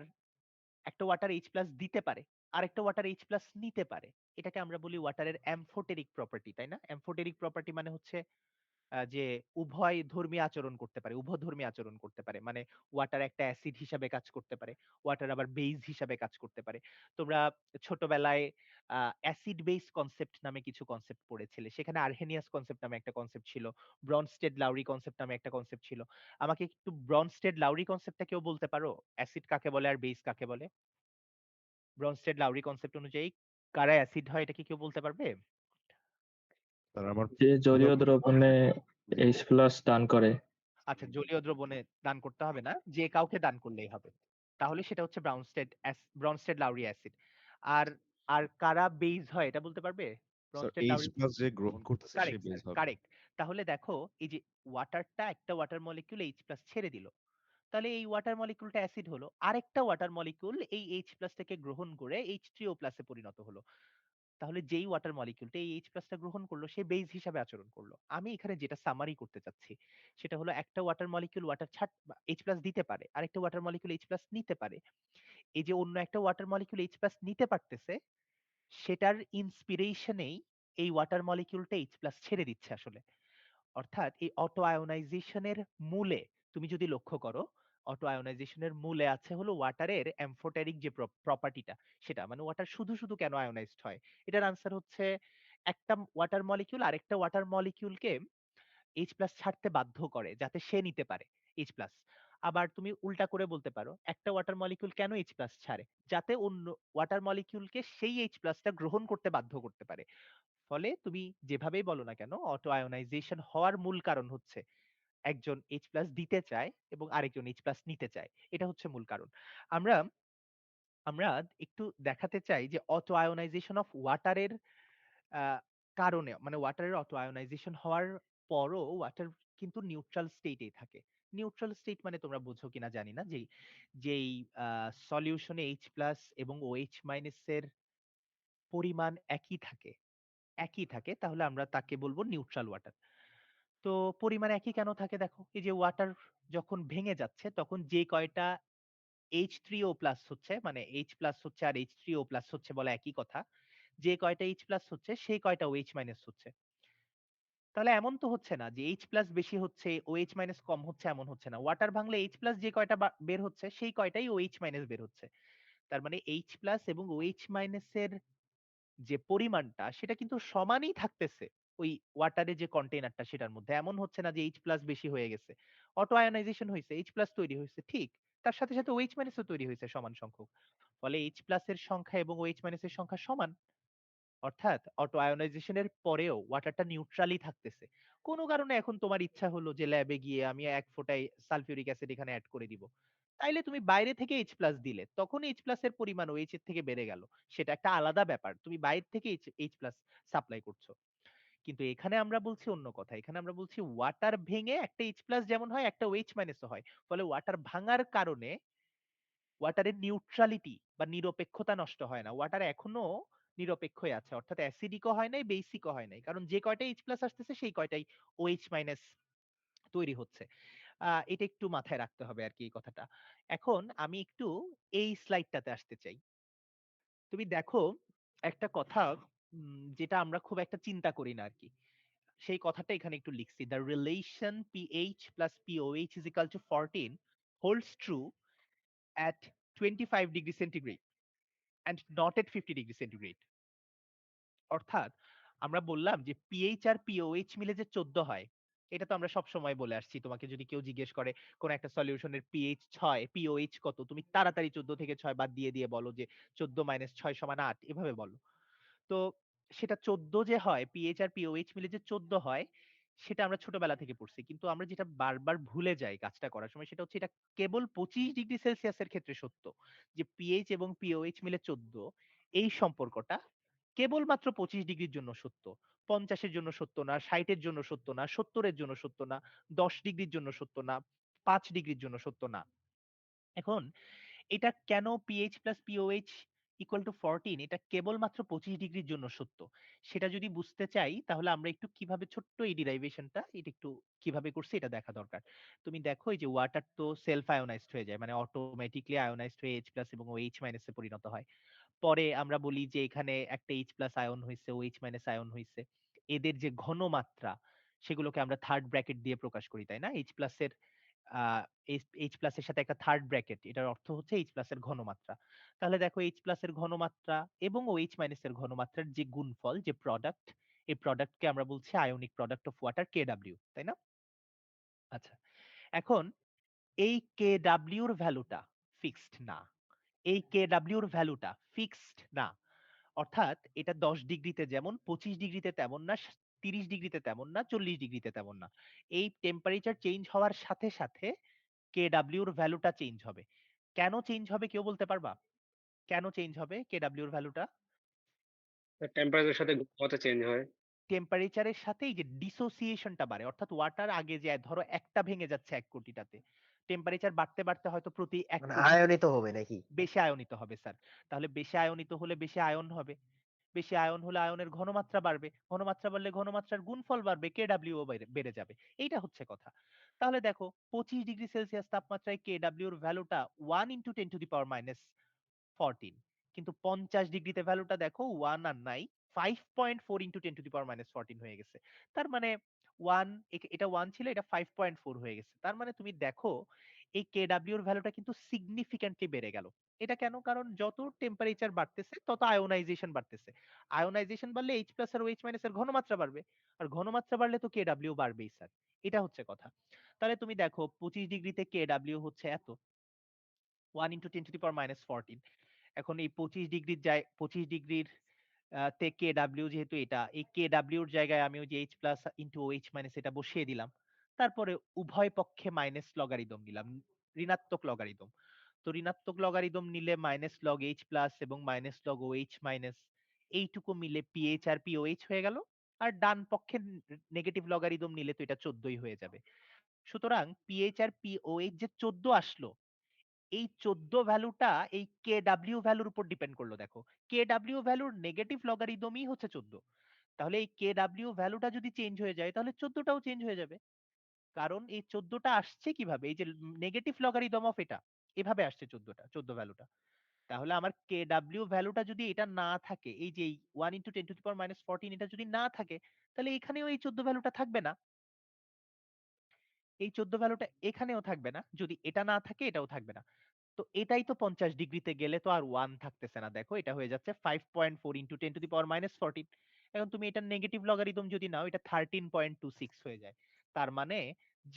একটা ওয়াটার H প্লাস দিতে পারে, আরেকটা ওয়াটার H প্লাস নিতে পারে। এটাকে আমরা বলি ওয়াটারের অ্যামফোটেরিক প্রপার্টি, তাই না? অ্যামফোটেরিক প্রপার্টি মানে হচ্ছে যে উভয় ধর্মী আচরণ করতে পারে, উভধর্মী আচরণ করতে পারে। মানে ওয়াটার একটা অ্যাসিড হিসাবে কাজ করতে পারে, ওয়াটার আবার বেস হিসাবে কাজ করতে পারে। তোমরা ছোটবেলায় অ্যাসিড বেস কনসেপ্ট নামে কিছু কনসেপ্ট পড়েছিলে, সেখানে আর্হেনিয়াস কনসেপ্ট নামে একটা কনসেপ্ট ছিল, ব্রনস্টেড লাউরি কনসেপ্ট নামে একটা কনসেপ্ট ছিল। আমাকে একটু ব্রনস্টেড লাউরি কনসেপ্টটা কেউ বলতে পারো? অ্যাসিড কাকে বলে আর বেস কাকে বলে? ব্রনস্টেড লাউরি কনসেপ্ট অনুযায়ী কারা অ্যাসিড হয় এটা কি কেউ বলতে পারবে? স্যার আমার যে জলীয় পুরোপুরি দ্রবণে H প্লাস দান করে। আচ্ছা, জলীয় দ্রবণে দান করতে হবে না, যে কাউকে দান করলেই হবে। তাহলে সেটা হচ্ছে ব্রনস্টেড লাউরি অ্যাসিড। আর আর কারা বেইজ হয় এটা বলতে পারবে? স্যার ব্রনস্টেড এইচ লাউরি, প্লাস যে গ্রহণ করতেছে সে কারেক্ট স্যার, বেস হবে। কারেক্ট। তাহলে দেখো এই যে ওয়াটারটা একটা ওয়াটার মলিকিউল H প্লাস ছেড়ে দিল, তাহলে এই ওয়াটার মলিকিউলটা অ্যাসিড হলো, আরেকটা ওয়াটার মলিকিউল এই H প্লাস থেকে গ্রহণ করে H3O প্লাসে পরিণত হলো। তাহলে যেই ওয়াটার মলিকিউলটা এই H প্লাসটা গ্রহণ করলো সে বেস হিসাবে আচরণ করলো। আমি এখানে যেটা সামারি করতে চাচ্ছি সেটা হলো একটা ওয়াটার মলিকিউল ওয়াটার ছাড় H প্লাস দিতে পারে, আরেকটা ওয়াটার মলিকিউল H প্লাস নিতে পারে। এই যে অন্য একটা ওয়াটার মলিকিউল H প্লাস নিতে পারতেছে, সেটার ইন্সপিরেশনেই এই ওয়াটার মলিকিউলটা H প্লাস ছেড়ে দিচ্ছে আসলে। অর্থাৎ এই অটো আয়োনাইজেশনের মূলে তুমি যদি লক্ষ্য করো, অটো আয়োনাইজেশনের মূলে আছে হলো ওয়াটারের অ্যামফোটেরিক যে প্রপার্টিটা, সেটা মানে ওয়াটার শুধু শুধু কেন আয়োনাইজড হয়। এটার আনসার হচ্ছে একটা ওয়াটার মলিকিউল আরেকটা ওয়াটার মলিকিউলকে H প্লাস ছাড়তে বাধ্য করে যাতে সে নিতে পারে H প্লাস। আবার তুমি উল্টা করে বলতে পারো একটা ওয়াটার মলিকিউল কেন H প্লাস ছাড়ে, যাতে অন্য ওয়াটার মলিকিউলকে সেই H প্লাসটা গ্রহণ করতে বাধ্য করতে পারে। ফলে তুমি যেভাবেই বলো না কেন, অটো আয়োনাইজেশন হওয়ার মূল কারণ হচ্ছে একজন H প্লাস দিতে চায় এবং আরেকজন H প্লাস নিতে চায়। এটা হচ্ছে মূল কারণ। আমরা আমরা একটু দেখাতে চাই যে অটো আয়োনাইজেশন অফ ওয়াটারের কারণে, মানে ওয়াটারের অটো আয়োনাইজেশন হওয়ার পরও ওয়াটার কিন্তু নিউট্রাল স্টেটেই থাকে। নিউট্রাল স্টেট মানে তোমরা বুঝো কিনা জানি না, যেই যেই সলিউশনে H প্লাস এবং OH মাইনাস এর পরিমাণ একই থাকে, তাহলে আমরা তাকে বলবো নিউট্রাল ওয়াটার। তো পরিমাণ একই কেন থাকে? দেখো এই যে ওয়াটার যখন ভেঙে যাচ্ছে তখন যে কয়টা H3O প্লাস হচ্ছে, মানে H প্লাস হচ্ছে আর H3O প্লাস হচ্ছে বলা একই কথা, যে কয়টা H প্লাস হচ্ছে সেই কয়টা OH মাইনাস হচ্ছে। তাহলে এমন তো হচ্ছে না যে H প্লাস বেশি হচ্ছে OH মাইনাস কম হচ্ছে, এমন হচ্ছে না। ওয়াটার ভাঙলে H প্লাস যে কয়টা বের হচ্ছে সেই কয়টাই OH মাইনাস বের হচ্ছে। তার মানে H প্লাস এবং OH মাইনাস এর যে পরিমাণটা সেটা কিন্তু সমানই থাকতেছে ওই ওয়াটারে যে কন্টেইনারটা সেটার মধ্যে। এমন হচ্ছে না যে H প্লাস বেশি হয়ে গেছে, অটো আয়োনাইজেশন হয়েছে, H প্লাস তৈরি হয়েছে, ঠিক তার সাথে সাথে OH মাইনাসও তৈরি হয়েছে সমান সংখ্যক। ফলে H প্লাস এর সংখ্যা এবং OH মাইনাস এর সংখ্যা সমান। অর্থাৎ অটো আয়োনাইজেশনের পরেও ওয়াটারটা নিউট্রালি থাকতেছে। কোনো কারণে এখন তোমার ইচ্ছা হলো যে ল্যাবে গিয়ে আমি এক ফোঁটায় সালফিউরিক অ্যাসিড এখানে এড করে দিব, তাইলে তুমি বাইরে থেকে H প্লাস দিলে তখন H প্লাস এর পরিমাণ OH এর থেকে বেড়ে গেল, সেটা একটা আলাদা ব্যাপার, তুমি বাইরে থেকে H প্লাস সাপ্লাই করছো। কিন্তু এখানে আমরা বলছি অন্য কথা, এখানে আমরা বলছি ওয়াটার ভেঙে একটা H প্লাস যেমন হয় একটা OH মাইনাসও হয়। ফলে ওয়াটার ভাঙার কারণে ওয়াটারের নিউট্রালিটি বা নিরপেক্ষতা নষ্ট হয় না, ওয়াটার এখনো নিরপেক্ষই আছে, অর্থাৎ অ্যাসিডিকও হয় নাই বেসিকও হয় নাই, কারণ যে কয়টা H প্লাস আসতেছে সেই কয়টাই OH মাইনাস তৈরি হচ্ছে। এটা একটু মাথায় রাখতে হবে আর কি এই কথাটা। এখন আমি একটু এই স্লাইডটাতে আসতে চাই। তুমি দেখো একটা কথা যেটা আমরা খুব একটা চিন্তা করি না আর কি। সেই কথাটা এখানে একটু লিখছি। The relation pH plus POH is equal to 14 holds true at 25 degree centigrade and not at 50 degree centigrade. অর্থাৎ আমরা বললাম যে পিএইচ আর পিওএইচ মিলে যে 14 হয়, এটা তো আমরা সবসময় বলে আসছি। তোমাকে যদি কেউ জিজ্ঞেস করে কোন একটা সলিউশনের পিএইচ 6 পিওএইচ কত, তুমি তাড়াতাড়ি 14 থেকে 6 বাদ দিয়ে দিয়ে বলো যে 14 মাইনাস 6 সমান 8, এভাবে বলো। তো সেটা 14 যে হয়, পিএইচ আর পিওএইচ মিলে যে 14 হয়, সেটা আমরা ছোটবেলা থেকে পড়ছি। কিন্তু আমরা যেটা বারবার ভুলে যাই কাজটা করার সময়, সেটা হচ্ছে এটা কেবল 25 ডিগ্রি সেলসিয়াসের ক্ষেত্রে সত্য। যে পিএইচ এবং পিওএইচ মিলে 14, এই সম্পর্কটা কেবলমাত্র 25 ডিগ্রির জন্য সত্য। 50 এর জন্য সত্য না, 60 এর জন্য সত্য না, 70 এর জন্য সত্য না, 10 ডিগ্রির জন্য সত্য না, 5 ডিগ্রির জন্য সত্য না। এখন এটা কেন pH plus pOH equal to 14, এটা কেবলমাত্র 25 ডিগ্রির জন্য সত্য, সেটা যদি বুঝতে চাই তাহলে আমরা একটু কিভাবে ছোট্ট এই ডিরাইভেশনটা এটা একটু কিভাবে করছি এটা দেখা দরকার। তুমি দেখো এই যে ওয়াটার তো সেলফ আয়োনাইজড হয়ে যায়, মানে অটোমেটিকলি আয়োনাইজড হয়ে H প্লাস এবং OH মাইনাসে পরিণত হয়। পরে আমরা বলি যে এখানে একটা H প্লাস আয়ন হইছে, OH মাইনাস আয়ন হইছে। এদের যে ঘনমাত্রা, সেগুলোকে আমরা থার্ড ব্র্যাকেট দিয়ে প্রকাশ করি, তাই না? H প্লাস এর আহ এইচ প্লাস এর সাথে একটা থার্ড ব্র্যাকেট, এটার অর্থ হচ্ছে এইচ প্লাস এর ঘনমাত্রা। তাহলে দেখো এইচ প্লাস এর ঘনমাত্রা এবং OH মাইনাস এর ঘনমাত্রার যে গুণফল, যে প্রোডাক্ট, এই প্রোডাক্টকে আমরা বলছি ionic product of water KW, তাই না? আচ্ছা, এখন এই KW এর ভ্যালুটা ফিক্সড না। এই KW এর ভ্যালুটা ফিক্সড না। অর্থাৎ এটা 10 ডিগ্রিতে যেমন 25 ডিগ্রিতে তেমন না, 30 ডিগ্রিতে তেমন না, 40 ডিগ্রিতে তেমন না। এই টেম্পারেচার চেঞ্জ হওয়ার সাথে সাথে KW এর ভ্যালুটা চেঞ্জ হবে। কেন চেঞ্জ হবে কেউ বলতে পারবা? কেন চেঞ্জ হবে KW এর ভ্যালুটা? টেম্পারেচারের সাথে কত চেঞ্জ হয়? টেম্পারেচারের সাথে এই যে ডিসোসিয়েশনটা বাড়ে, অর্থাৎ ওয়াটার আগে যে ধরো একটা ভেঙে যাচ্ছে 1 কোটিটাতে, টেম্পারেচার বাড়তে বাড়তে হয়তো প্রতি 1 মানে কোটি আয়নিত হবে নাকি? বেশি আয়নিত হবে স্যার। তাহলে বেশি আয়নিত হলে বেশি আয়ন হবে, বেশি আয়ন হলে আয়নের ঘনমাত্রা বাড়বে, ঘনমাত্রা বাড়লে ঘনমাত্রার গুণফল বাড়বে, KW ও বেড়ে যাবে। এইটা হচ্ছে কথা। তাহলে দেখো 25 ডিগ্রি সেলসিয়াস তাপমাত্রায় KW এর ভ্যালুটা 1 into 10 to the power minus 14, কিন্তু 50 ডিগ্রিতে ভ্যালুটা দেখো 1 আর নাই, 5.4 into 10 to the power minus 14 হয়ে গেছে। তার মানে 1, এটা 1 ছিল, এটা 5.4 হয়ে গেছে। তার মানে তুমি দেখো এই KW এর ভ্যালুটা কিন্তু সিগনিফিক্যান্টলি বেড়ে গেল। এটা কেন? কারণ যত টেম্পারেচার বাড়তেছে তত আয়োনাইজেশন বাড়তেছে। আয়োনাইজেশন বাড়লে H প্লাস আর OH মাইনাস এর ঘনমাত্রা বাড়বে, আর ঘনমাত্রা বাড়লে তো KW বাড়বেই স্যার। এটা হচ্ছে কথা। তাহলে তুমি দেখো 25 ডিগ্রিতে KW হচ্ছে এত, 1 into 10 to the power minus 14। এখন এই 25 ডিগ্রির 25 ডিগ্রির তে KW যেহেতু এটা, এই KW এর জায়গায় আমি ওই যে H plus into OH minus এটা বসিয়ে দিলাম। তারপরে উভয় পক্ষে মাইনাস লগারিদম নিলাম, ঋণাত্মক লগারিদম। তো ঋণাত্মক লগারিদম নিলে মাইনাস লগ H প্লাস এবং মাইনাস লগ OH মাইনাস, এইটুকু মিলে PH আর POH হয়ে গেল। আর ডান পক্ষে নেগেটিভ লগারিদম নিলে তো এটা 14ই হয়ে যাবে। সুতরাং PH আর POH যে 14 আসলো, এই 14 ভ্যালুটা এই KW ভ্যালুর উপর ডিপেন্ড করলো। দেখো KW ভ্যালুর নেগেটিভ লগারিদমই হচ্ছে 14। তাহলে এই KW ভ্যালুটা যদি চেঞ্জ হয়ে যায় তাহলে 14টাও চেঞ্জ হয়ে যাবে। কারণ এই 14টা আসছে কিভাবে? এই যে নেগেটিভ লগারিদম অফ এটা, এভাবে আসছে 14টা, 14 ভ্যালুটা। তাহলে আমার KW ভ্যালুটা যদি এটা না থাকে, এই যে 1 into 10 to the power minus 14 এটা যদি না থাকে, তাহলে এখানেও এই 14 ভ্যালুটা থাকবে না। এই 14 ভ্যালুটা এখানেও থাকবে না। যদি এটা না থাকে এটাও থাকবে না। তো এটাই তো 50 ডিগ্রিতে গেলে তো আর 1 থাকতেছে না। দেখো এটা হয়ে যাচ্ছে 5.4 into 10 to the power minus 14। এখন তুমি এটার নেগেটিভ লগারিদম যদি নাও, এটা 13.26 হয়ে যায়। তার মানে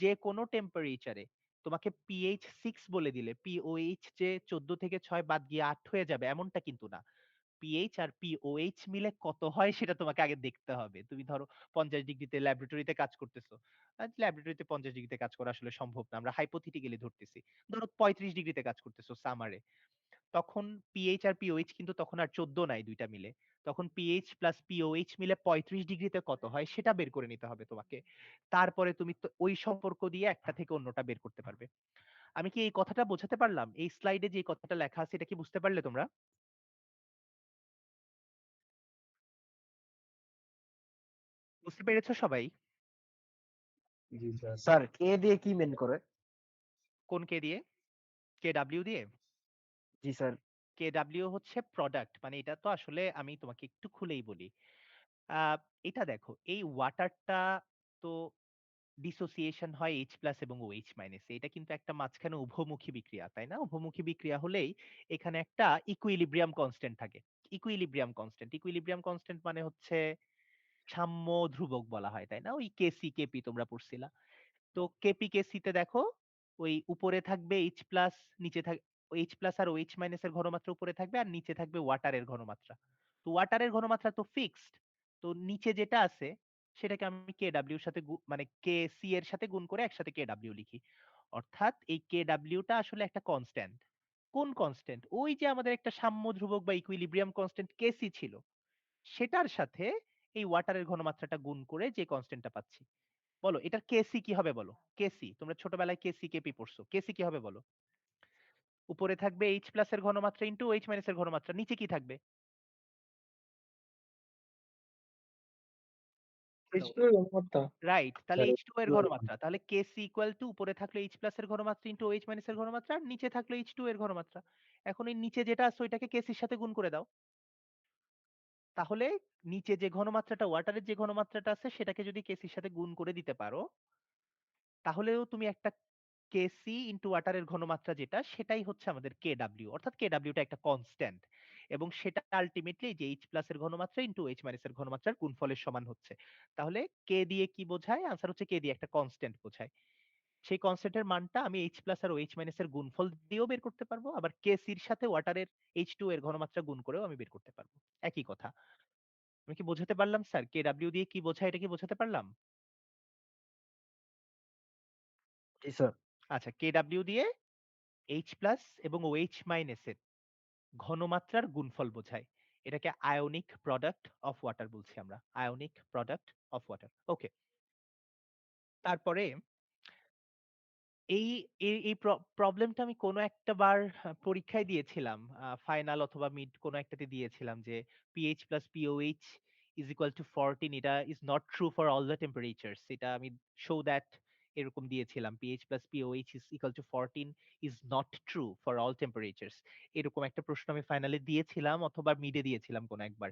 যে কোনো টেম্পারেচারে তোমাকে পিএইচ 6 বলে দিলে পিওএইচ যে 14 থেকে 6 বাদ গিয়ে 8 হয়ে যাবে এমনটা কিন্তু না। পিএইচ আর পিওএইচ মিলে কত হয় সেটা তোমাকে আগে দেখতে হবে। তুমি ধরো 50 ডিগ্রিতে ল্যাবরেটরিতে কাজ করতেছো। ল্যাবরেটরিতে 50 ডিগ্রিতে কাজ করা আসলে সম্ভব না। আমরা হাইপোথেটিক্যালি ধরতেছি। ধরো 35 ডিগ্রিতে কাজ করতেছো সামারে। তখন পিএইচ আর পিওএইচ কিন্তু তখন আর 14 নাই দুইটা মিলে। তখন পিএইচ প্লাস পিওএইচ মিলে 35 ডিগ্রিতে কত হয় সেটা বের করে নিতে হবে তোমাকে। তারপরে তুমি তো ওই সম্পর্ক দিয়ে একটা থেকে অন্যটা বের করতে পারবে। আমি কি এই কথাটা বোঝাতে পারলাম? এই স্লাইডে যে কথাটা লেখা আছে এটা কি বুঝতে পারলে তোমরা? বুঝতে পেরেছো সবাই? জি স্যার। স্যার কে দিয়ে কি মেন করে? কোন কে দিয়ে? KW দিয়ে? জি স্যার। KW হচ্ছে প্রোডাক্ট, মানে এটা তো আসলে আমি তোমাকে একটু খুলেই বলি। আ এটা দেখো এই ওয়াটারটা তো ডিসোসিয়েশন হয় H+ এবং OH- এ। এটা কিন্তু একটা মাঝখানে উভমুখী বিক্রিয়া, তাই না? উভমুখী বিক্রিয়া হলেই এখানে একটা ইকুইলিব্রিয়াম কনস্ট্যান্ট থাকে। ইকুইলিব্রিয়াম কনস্ট্যান্ট মানে হচ্ছে সাম্য ধ্রুবক বলা হয়, তাই না? ওই কেসি, কেপি তোমরা পড়ছিলা। তো কেপি কেসিতে দেখো ওই উপরে থাকবে H+, নিচে থাক H+ আর OH- এর ঘনমাত্রা উপরে থাকবে আর নিচে থাকবে ওয়াটারের ঘনমাত্রা। তো ওয়াটারের ঘনমাত্রা তো ফিক্সড। তো নিচে যেটা আছে সেটাকে আমি কেডব্লিউ এর সাথে মানে কেসি এর সাথে গুণ করে একসাথে কেডব্লিউ লিখি। অর্থাৎ এই কেডব্লিউটা আসলে একটা কনস্ট্যান্ট। কোন কনস্ট্যান্ট? ওই যে আমাদের একটা সাম্য ধ্রুবক বা ইকুইলিব্রিয়াম কনস্ট্যান্ট কেসি ছিল, সেটার সাথে এই ওয়াটারের ঘনমাত্রাটা গুণ করে যে কনস্ট্যান্টটা পাচ্ছি। বলো এটার কেসি কি হবে বলো? কেসি তোমরা ছোটবেলায় কেসি কেপি পড়ছো। কেসি কি হবে বলো? উপরে থাকবে H+ এর ঘনমাত্রা ইনটু OH- এর ঘনমাত্রা। নিচে কি থাকবে? বলো। H2 এর ঘনমাত্রা রাইট। তাহলে স্যার H2 এর ঘনমাত্রা। তাহলে কেসি ইকুয়াল টু উপরে থাকলো H+ এর ঘনমাত্রা ইনটু OH- এর ঘনমাত্রা আর নিচে থাকলো H2 এর ঘনমাত্রা। এখন এই নিচে যেটা আছে ওইটাকে কেসির সাথে গুণ করে দাও। তাহলে নিচে যে ঘনমাত্রাটা ওয়াটারের যে ঘনমাত্রাটা আছে সেটাকে যদি কেসির সাথে গুণ করে দিতে পারো, তাহলেও তুমি একটা কেসি ইনটু ওয়াটারের ঘনমাত্রা যেটা সেটাই হচ্ছে আমাদের কেডব্লিউ, অর্থাৎ কেডব্লিউটা একটা কনস্ট্যান্ট এবং সেটা আলটিমেটলি যে H+ এর ঘনমাত্রা ইনটু OH- এর ঘনমাত্রার গুণফলের সমান হচ্ছে। তাহলে কে দিয়ে কি বোঝায়? আনসার হচ্ছে কে দিয়ে একটা কনস্ট্যান্ট বোঝায়। সেই কনস্ট্যান্টের মানটা আমি H+ আর OH- এর গুণফল দিয়েও বের করতে পারবো, আবার কেসির সাথে ওয়াটারের H2 এর ঘনমাত্রা গুণ করেও আমি বের করতে পারবো। একই কথা। আমি কি বোঝাতে পারলাম স্যার? কেডব্লিউ দিয়ে কি বোঝায় এটা কি বোঝাতে পারলাম? জি স্যার। আচ্ছা, কেডব্লিউ দিয়ে H+ এবং OH- এর ঘনমাত্রার গুণফল বোঝায়। এটাকে আয়নিক প্রোডাক্ট অফ ওয়াটার বলছি আমরা। Ionic product of water. Okay. তারপরে এই এই প্রবলেমটা আমি কোনো একটা বার পরীক্ষায় দিয়েছিলাম। ফাইনাল অথবা মিড কোনো একটাতে দিয়েছিলাম যে pH plus pOH is equal to 14। এটা is not true for all the temperatures. এটা আমি শো দ্যাট এরকম দিয়েছিলাম। PH plus pOH is equal to 14 is not true for all temperatures. এরকম একটা প্রশ্ন আমি ফাইনালে দিয়েছিলাম অথবা মিডে দিয়েছিলাম কোনো একবার।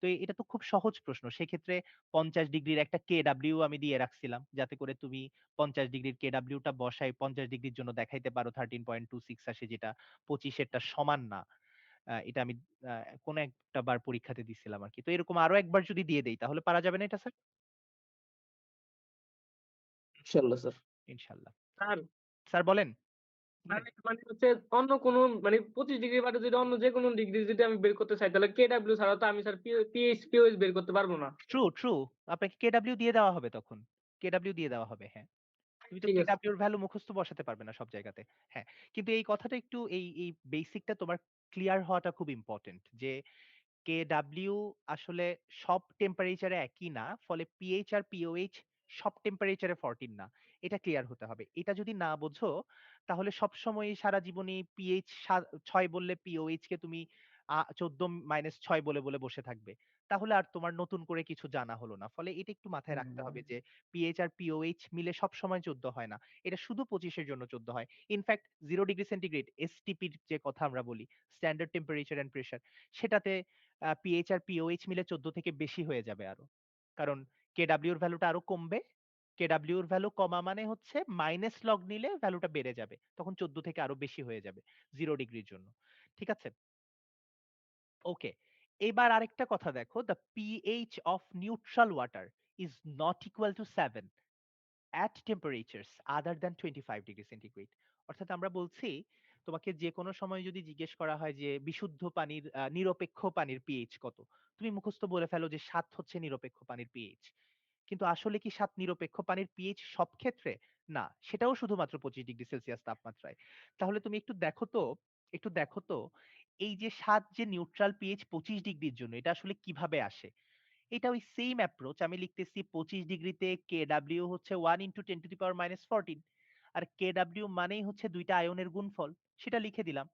তো এটা তো খুব সহজ প্রশ্ন। সেক্ষেত্রে 50 ডিগ্রির একটা কেডব্লিউ আমি দিয়ে রাখছিলাম যাতে করে তুমি 50 ডিগ্রির কেডব্লিউটা বসাই 50 ডিগ্রির জন্য দেখাইতে পারো 13.26 আসে, যেটা 25 এরটা সমান না। এটা আমি আ কোন একটা বার পরীক্ষাতে দিছিলাম আরকি। তো এরকম আরো একবার যদি দিয়ে দেই তাহলে পারা যাবে না এটা স্যার? ইনশাআল্লাহ স্যার। ইনশাআল্লাহ। স্যার স্যার বলেন। মানে মানে হচ্ছে অন্য কোনো মানে 25 ডিগ্রি বাদে যদি অন্য যে কোনো ডিগ্রি যদি আমি বের করতে চাই তাহলে কেডব্লিউ ছাড়া তো আমি স্যার পিএইচ পিওএইচ বের করতে পারবো না। True, true. আপনাকে কেডব্লিউ দিয়ে দেওয়া হবে তখন। কেডব্লিউ দিয়ে দেওয়া হবে, হ্যাঁ। তুমি তো ঠিক আছে। কেডব্লিউ এর ভ্যালু মুখস্থ বসাতে পারবে না সব জায়গাতে। হ্যাঁ। কিন্তু এই কথাটা একটু এই বেসিকটা তোমার ক্লিয়ার হওয়াটা খুব ইম্পোর্টেন্ট যে কেডব্লিউ আসলে সব টেম্পারেচারে একই না। ফলে পিএইচ আর পিওএইচ সব টেম্পারেচারে 14 না। এটা ক্লিয়ার হতে হবে। এটা যদি না বোঝো তাহলে সবসময়ই সারা জীবনই পিএইচ 6 বললে পিওএইচ কে তুমি 14 - 6 বলে বসে থাকবে। তাহলে আর তোমার নতুন করে কিছু জানা হলো না। ফলে এটা একটু মাথায় রাখতে হবে যে পিএইচ আর পিওএইচ মিলে সবসময় 14 হয় না। এটা শুধু 25 এর জন্য 14 হয়। ইনফ্যাক্ট 0 ডিগ্রি সেন্টিগ্রেড এসটিপির যে কথা আমরা বলি, স্ট্যান্ডার্ড টেম্পারেচার এন্ড প্রেশার, সেটাতে পিএইচ আর পিওএইচ মিলে 14 থেকে বেশি হয়ে যাবে আরো। কারণ কেডব্লিউ এর ভ্যালুটা আরো কমবে। কেডব্লিউ এর ভ্যালু কমা মানে হচ্ছে মাইনাস লগ নিলে ভ্যালুটা বেড়ে যাবে। তখন 14 থেকে আরো বেশি হয়ে যাবে 0 ডিগ্রির জন্য। ঠিক আছে? ওকে। এবার আরেকটা কথা দেখো, the pH of neutral water is not equal to 7 at temperatures other than 25 degree centigrade. অর্থাৎ আমরা বলছি তোমাকে যে কোনো সময় যদি জিজ্ঞেস করা হয় যে বিশুদ্ধ পানির নিরপেক্ষ পানির পিএইচ কত, তুমি মুখস্থ বলে ফেলো যে 7 হচ্ছে নিরপেক্ষ পানির পিএইচ। কিন্তু আসলে কি 7 নিরপেক্ষ পানির পিএইচ সব ক্ষেত্রে? না, সেটাও শুধুমাত্র 25 ডিগ্রি সেলসিয়াস তাপমাত্রায়। তাহলে তুমি একটু দেখো তো এই যে 7 যে নিউট্রাল পিএইচ 25 ডিগ্রির জন্য এটা আসলে কিভাবে আসে? এটা ওই সেম অ্যাপ্রোচ আমি লিখতেছি 25 ডিগ্রিতে কেডব্লিউ হচ্ছে 1 ইনটু 10 টু দি পাওয়ার -14 আর কেডব্লিউ মানেই হচ্ছে দুইটা আয়নের গুণফল, সেটা লিখে দিলাম।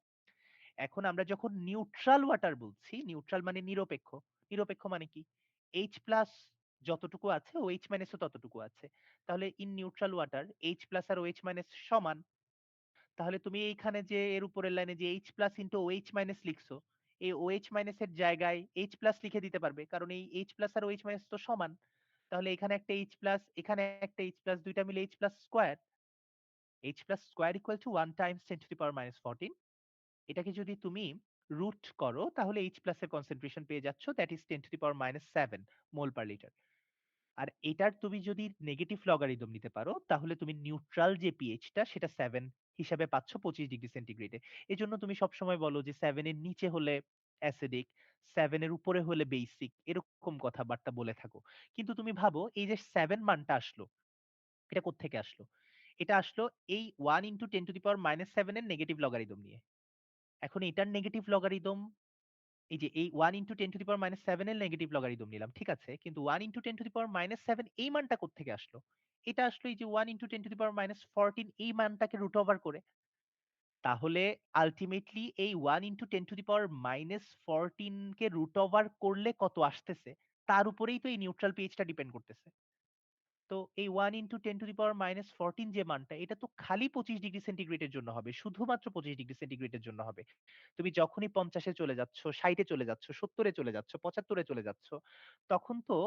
এখন আমরা যখন নিউট্রাল ওয়াটার বলছি, নিউট্রাল মানে নিরপেক্ষ। নিরপেক্ষ মানে কি? H প্লাস যতটুকু আছে OH মাইনাসও ততটুকু আছে। তাহলে in neutral water H plus আর OH মাইনাস সমান। তাহলে তুমি এইখানে যে এর উপরের লাইনে যে H plus into OH minus লিখছো, এই OH মাইনাস এর জায়গায় H প্লাস লিখে দিতে পারবে, কারণ এই H প্লাস আর OH মাইনাস তো সমান। তাহলে এখানে একটা H প্লাস, এখানে একটা H প্লাস, দুইটা মিলে H plus square. H plus square equal to 1 Times 10 to the power minus 14। এটাকে যদি তুমি রুট করো তাহলে H প্লাস এর কনসেন্ট্রেশন পেয়ে যাচ্ছ, that is 10 to the power minus 7 mole per litre. আর এটার তুমি যদি নেগেটিভ লগারিদম নিতে পারো তাহলে তুমি নিউট্রাল যে পিএইচটা সেটা 7 হিসাবে পাচ্ছ 25 ডিগ্রি সেন্টিগ্রেডে। এজন্য তুমি সবসময় বলো যে 7 এর নিচে হলে অ্যাসিডিক, 7 এর উপরে হলে বেসিক, এরকম কথাবার্তা বলে থাকো। কিন্তু তুমি ভাবো এই যে 7 মানটা আসলো, এটা কোত্থেকে আসলো? এটা আসলো এই 1 into 10 to the power minus 7 এর নেগেটিভ লগারিদম নিয়ে। এখন এটার নেগেটিভ লগারিদম, এই যে এই 1 into 10 to the power minus 7 এর নেগেটিভ লগারিদম নিলাম, ঠিক আছে, কিন্তু 1 into 10 to the power minus 7 এই মানটা কোত্থেকে আসলো? এটা আসলো এই যে 1 into 10 to the power minus 14 এই মানটাকে রুট ওভার করে। তাহলে আলটিমেটলি এই 1 into 10 to the power minus 14 কে রুট ওভার করলে কত আসতেছে তার উপরেই তো এই নিউট্রাল পিএইচটা ডিপেন্ড করতেছে। তো এই 1 into 10 to the power minus 14 যে মানটা, এটা তো খালি 25 ডিগ্রি সেন্টিগ্রেডের জন্য হবে, শুধুমাত্র 25 ডিগ্রি সেন্টিগ্রেডের জন্য হবে। তুমি যখনই 50-এ চলে যাচ্ছ, 60-এ চলে যাচ্ছ, 70-এ চলে যাচ্ছ, 75-এ চলে যাচ্ছ, তখন তো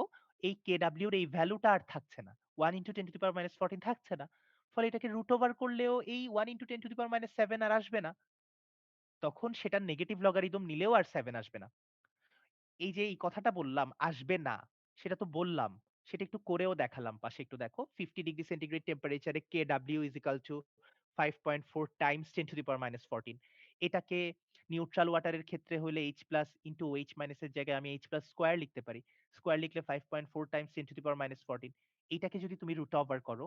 এই KW এর এই ভ্যালুটা আর থাকছে না। 1 into 10 to the power minus 14 থাকছে না। ফলে এটাকে রুট ওভার করলেও এই 1 into 10 to the power minus 7 আর আসবে না। তখন সেটার নেগেটিভ লগারিদম নিলেও আর 7 আসবে না। এই যে এই কথাটা বললাম আসবে না, সেটা তো বললাম, সেটা একটু করেও দেখালাম। পাশে একটু দেখো, 50 ডিগ্রি সেন্টিগ্রেড টেম্পারেচারে KW is equal to 5.4 times 10 to the power minus 14। এটাকে নিউট্রাল ওয়াটারের ক্ষেত্রে হলে H প্লাস ইন্টু OH মাইনাসের জায়গায় আমি H প্লাস স্কোয়ার লিখতে পারি। স্কোয়ার লিখলে 5.4 times 10 to the power minus 14। এইটাকে যদি তুমি রুট ওভার করো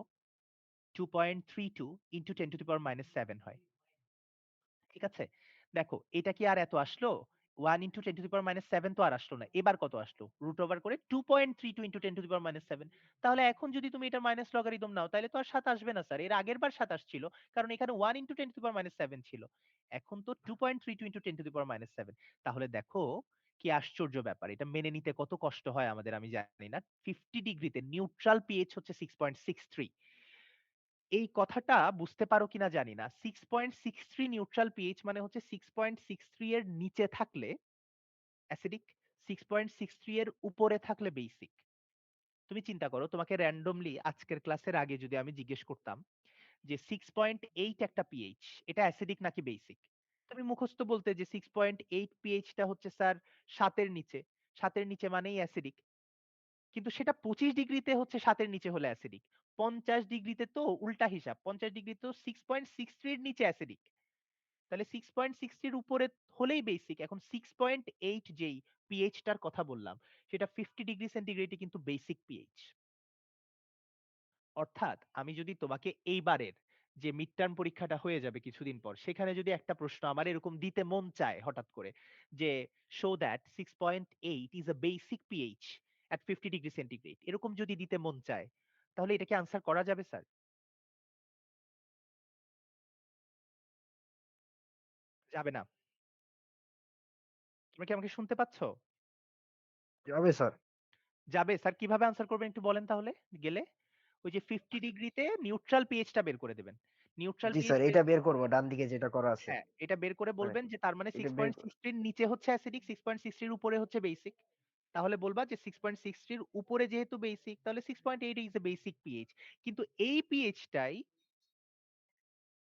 2.32 into 10 to the power minus 7 হয়। ঠিক আছে, দেখো এটা কি আর এত আসলো? 1 into 10 to the power minus 7 তো আর আসলো না। এবার কত আসলো? রুট ওভার করে 2.32 into 10 to the power minus 7। তাহলে এখন যদি তুমি এটার মাইনাস লগারিদম নাও তাহলে তো আর 7 আসবে না স্যার। এর আগের বার 7 আসছিল, কারণ এখানে 1 into 10 to the power minus 7 ছিল। এখন তো 2.32 into 10 to the power minus 7। তাহলে দেখো কি আশ্চর্য ব্যাপার, এটা মেনে নিতে কত কষ্ট হয় আমাদের আমি জানি না। 50 ডিগ্রিতে নিউট্রাল পিএইচ হচ্ছে 6.63। এই কথাটা বুঝতে পারো কিনা জানি না। 6.63 নিউট্রাল পিএইচ মানে হচ্ছে 6.63 এর নিচে থাকলে অ্যাসিডিক, 6.63 এর উপরে থাকলে বেসিক। তুমি চিন্তা করো, তোমাকে র্যান্ডমলি আজকের ক্লাসের আগে যদি আমি জিজ্ঞেস করতাম যে 6.8 একটা পিএইচ, এটা অ্যাসিডিক নাকি বেসিক, তুমি মুখস্থ বলতে যে 6.8 পিএইচটা হচ্ছে স্যার 7-এর নিচে, 7-এর নিচে মানেই অ্যাসিডিক। কিন্তু সেটা 25 ডিগ্রিতে হচ্ছে 7-এর নিচে হলে অ্যাসিডিক। 50 ডিগ্রিতে তো উল্টা হিসাব, 50 ডিগ্রি তো 6.63 এর নিচে অ্যাসিডিক। তাহলে 6.60 এর উপরে হলেই বেসিক। এখন 6.8 যেই পিএইচটার কথা বললাম সেটা 50 ডিগ্রি সেন্টিগ্রেডে কিন্তু বেসিক পিএইচ। অর্থাৎ আমি যদি তোমাকে এইবারের যে মিড টার্ম পরীক্ষাটা হয়ে যাবে কিছুদিন পর, সেখানে যদি একটা প্রশ্ন আমার এরকম দিতে মন চায় হঠাৎ করে যে show that 6.8 is a basic pH at 50 degree centigrade, এরকম যদি দিতে মন চায় তাহলে এটাকে আনসার করা যাবে স্যার? যাবে না? তোমরা কি আমাকে শুনতে পাচ্ছ? যাবে স্যার। যাবে স্যার। কিভাবে আনসার করবেন একটু বলেন তাহলে গেলে? ওই যে 50 ডিগ্রিতে নিউট্রাল পিএইচটা বের করে দেবেন। নিউট্রাল জি পিএইচ স্যার, বের, এটা বের করব ডান দিকে যেটা করা আছে। হ্যাঁ, এটা বের করে মানে বলবেন যে তার মানে এটা বের 6.63 এর নিচে হচ্ছে অ্যাসিডিক, 6.63 এর উপরে হচ্ছে বেসিক। তাহলে বলবা যে 6.63 এর উপরে যেহেতু বেসিক তাহলে 6.8 ইজ এ বেসিক পিএইচ। কিন্তু এই পিএইচটাই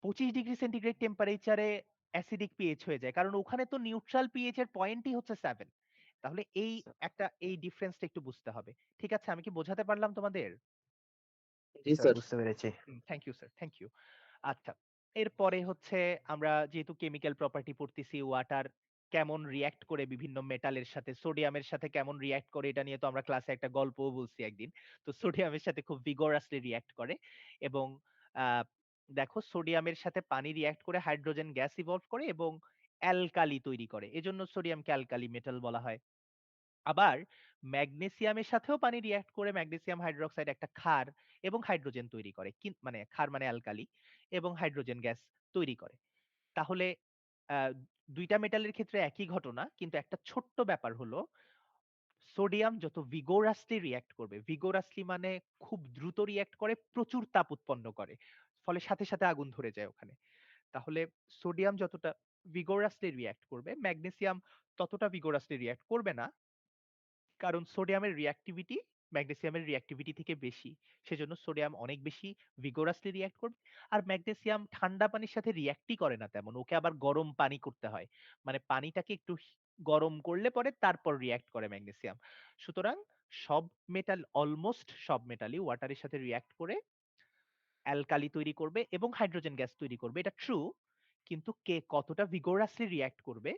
25 ডিগ্রি সেন্টিগ্রেড টেম্পারেচারে অ্যাসিডিক পিএইচ হয়ে যায়, কারণ ওখানে তো নিউট্রাল পিএইচ এর পয়েন্টই হচ্ছে 7। তাহলে এই একটা এই ডিফারেন্সটা একটু বুঝতে হবে। ঠিক আছে, আমি কি বোঝাতে পারলাম তোমাদের? জি স্যার, বুঝতে পেরেছি। Thank you sir, thank you. আচ্ছা, এরপরে হচ্ছে আমরা যেহেতু কেমিক্যাল প্রপার্টি পড়তেছি, ওয়াটার কেমন রিয়্যাক্ট করে বিভিন্ন মেটালের সাথে, সোডিয়ামের সাথে কেমন রিয়্যাক্ট করে এটা নিয়ে তো আমরা ক্লাসে একটা গল্পও বলছি একদিন। তো সোডিয়ামের সাথে খুব ভিগোরাসলি রিয়্যাক্ট করে এবং আহ, দেখো সোডিয়ামের সাথে পানি রিয়্যাক্ট করে হাইড্রোজেন গ্যাস ইভলভ করে এবং অ্যালকালি তৈরি করে, এজন্য সোডিয়ামকে অ্যালকালি মেটাল বলা হয়। আবার ম্যাগনেসিয়ামের সাথেও পানি রিয়্যাক্ট করে ম্যাগনেসিয়াম হাইড্রোক্সাইড একটা ক্ষার এবং হাইড্রোজেন তৈরি করে, মানে ক্ষার মানে অ্যালকালি, এবং হাইড্রোজেন গ্যাস তৈরি করে। তাহলে আহ, দুইটা মেটালের ক্ষেত্রে একই ঘটনা, কিন্তু একটা ছোট্ট ব্যাপার হলো সোডিয়াম যত ভিগোরাসলি রিয়্যাক্ট করবে, ভিগোরাসলি মানে খুব দ্রুত রিয়্যাক্ট করে, প্রচুর তাপ উৎপন্ন করে, ফলে সাথে সাথে আগুন ধরে যায় ওখানে। তাহলে সোডিয়াম যতটা vigorously রিঅ্যাক্ট করবে, ম্যাগনেসিয়াম ততটা vigorously রিঅ্যাক্ট করবে না। কারণ সোডিয়ামের রিঅ্যাক্টিভিটি ম্যাগনেসিয়ামের রিঅ্যাক্টিভিটি থেকে বেশি। সেজন্য সোডিয়াম অনেক বেশি vigorously রিঅ্যাক্ট করবে। আর ম্যাগনেসিয়াম ঠান্ডা পানির সাথে রিঅ্যাক্টই করে না তেমন। ওকে আবার গরম পানি করতে হয়। মানে পানিটাকে একটু গরম করলে পরে তারপর রিঅ্যাক্ট করে ম্যাগনেসিয়াম। সুতরাং সব মেটাল অলমোস্ট সব মেটালই ওয়াটারের সাথে রিঅ্যাক্ট করে অ্যালকালি তৈরি করবে এবং হাইড্রোজেন গ্যাস তৈরি করবে। এটা ট্রু। কিন্তু কে কতটা vigorously রিঅ্যাক্ট করবে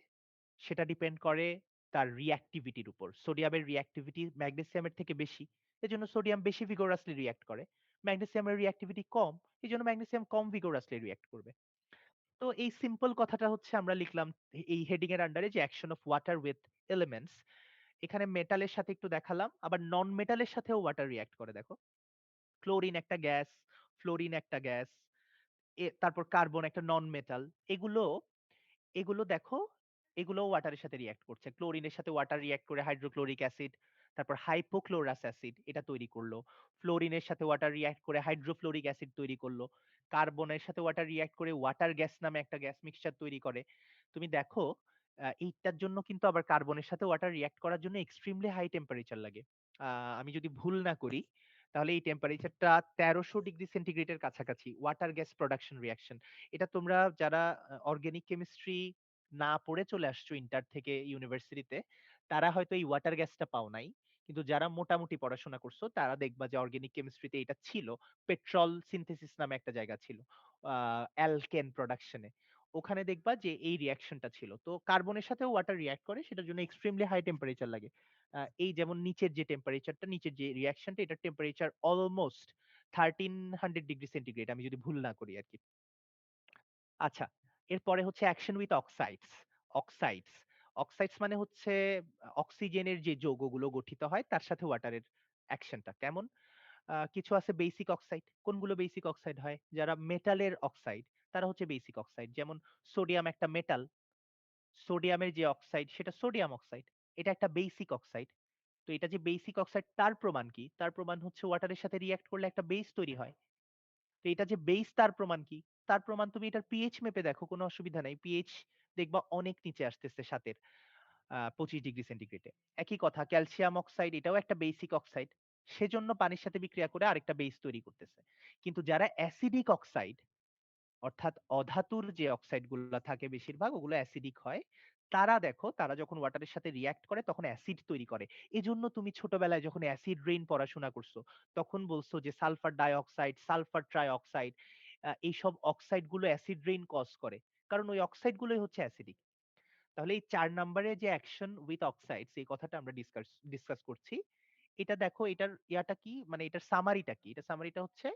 সেটা ডিপেন্ড করে তার রিঅ্যাক্টিভিটির উপর। সোডিয়ামের রিঅ্যাক্টিভিটি ম্যাগনেসিয়ামের থেকে বেশি। এজন্য সোডিয়াম বেশি vigorously রিঅ্যাক্ট করে। ম্যাগনেসিয়ামের রিঅ্যাক্টিভিটি কম। এজন্য ম্যাগনেসিয়াম কম vigorously রিঅ্যাক্ট করবে। তো এই সিম্পল কথাটা হচ্ছে আমরা লিখলাম এই হেডিং এর আন্ডারে যে action of water with elements. এখানে মেটালের সাথে একটু দেখালাম, আবার নন মেটালের সাথেও ওয়াটার রিঅ্যাক্ট করে দেখো। ক্লোরিন একটা গ্যাস, ফ্লোরিন একটা গ্যাস, তারপর কার্বন একটা নন মেটাল। এগুলো এগুলো দেখো, এগুলো ওয়াটারের সাথে রিঅ্যাক্ট করছে। ক্লোরিনের সাথে ওয়াটার রিঅ্যাক্ট করে হাইড্রোক্লোরিক অ্যাসিড, তারপর হাইপোক্লোরাস অ্যাসিড এটা তৈরি করলো। ফ্লোরিনের সাথে ওয়াটার রিঅ্যাক্ট করে হাইড্রোফ্লোরিক অ্যাসিড তৈরি করলো। কার্বনের সাথে ওয়াটার রিঅ্যাক্ট করে ওয়াটার গ্যাস নামে একটা গ্যাস মিক্সচার তৈরি করে। তুমি দেখো এইটার জন্য কিন্তু আবার কার্বনের সাথে ওয়াটার রিঅ্যাক্ট করার জন্য এক্সট্রিমলি হাই টেম্পারেচার লাগে। আমি যদি ভুল না করি তাহলে এই টেম্পারেচারটা 1300 ডিগ্রি সেন্টিগ্রেডের কাছাকাছি। Water gas production reaction. এটা তোমরা যারা অর্গানিক কেমিস্ট্রি না পড়ে চলে আসছো ইন্টার থেকে ইউনিভার্সিটিতে, তারা হয়তো এই ওয়াটার গ্যাসটা পাও নাই। কিন্তু যারা মোটামুটি পড়াশোনা করছো তারা দেখবা যে অর্গানিক কেমিস্ট্রিতে এটা ছিল। পেট্রল সিনথেসিস নামে একটা জায়গা ছিল অ্যালকেন প্রোডাকশনে। ওখানে দেখবা যে এই রিঅ্যাকশনটা ছিল। তো কার্বনের সাথেও ওয়াটার রিঅ্যাক্ট করে, সেটার জন্য এক্সট্রিমলি হাই টেম্পারেচার লাগে। এই যেমন নিচের যে টেম্পারেচারটা, নিচের যে রিঅ্যাকশনটা, এটার টেম্পারেচার অলমোস্ট 1300 ডিগ্রি সেন্টিগ্রেড, আমি যদি ভুল না করি আরকি। আচ্ছা, এরপরে হচ্ছে action with oxides. Oxides oxides মানে হচ্ছে অক্সিজেনের যে যৌগগুলো গঠিত হয় তার সাথে ওয়াটারের অ্যাকশনটা কেমন। কিছু আছে বেসিক অক্সাইড। কোনগুলো বেসিক অক্সাইড হয়? যারা মেটালের অক্সাইড তারা হচ্ছে বেসিক অক্সাইড। যেমন সোডিয়াম একটা মেটাল, সোডিয়ামের যে অক্সাইড সেটা সোডিয়াম অক্সাইড। এটা একটা বেসিক অক্সাইড। তো এটা যে বেসিক অক্সাইড তার প্রমাণ কি? তার প্রমাণ হচ্ছে ওয়াটারের সাথে রিঅ্যাক্ট করলে একটা বেস তৈরি হয়। তো এটা যে বেস তার প্রমাণ কি? তার প্রমাণ তুমি এটার পিএইচ মেপে দেখো, কোনো অসুবিধা নাই। পিএইচ দেখবা অনেক নিচে আসতেছে 7-এর 25 ডিগ্রি সেন্টিগ্রেডে। একই কথা ক্যালসিয়াম অক্সাইড, এটাও একটা বেসিক অক্সাইড। সেজন্য পানির সাথে বিক্রিয়া করে আরেকটা বেস তৈরি করতেছে। কিন্তু যারা অ্যাসিডিক অক্সাইড, অর্থাৎ অধাতুর যে অক্সাইড গুলা থাকে বেশিরভাগ ওগুলো অ্যাসিডিক হয়, তারা দেখো তারা যখন ওয়াটারের সাথে রিঅ্যাক্ট করে তখন অ্যাসিড তৈরি করে। এজন্য তুমি ছোটবেলায় যখন অ্যাসিড রেইন পড়াশোনা করছো তখন বলছো যে সালফার ডাইঅক্সাইড, সালফার ট্রাইঅক্সাইড, এইসব অক্সাইড গুলো অ্যাসিড রেইন কজ করে, কারণ ওই অক্সাইড গুলোই হচ্ছে অ্যাসিডিক। তাহলে এই 4 নম্বরে যে অ্যাকশন উইথ অক্সাইডস এই কথাটা আমরা ডিসকাস করছি। এটা দেখো, এটার ইয়াটা কি, মানে এটার সামারিটা কি? এটা সামারিটা হচ্ছে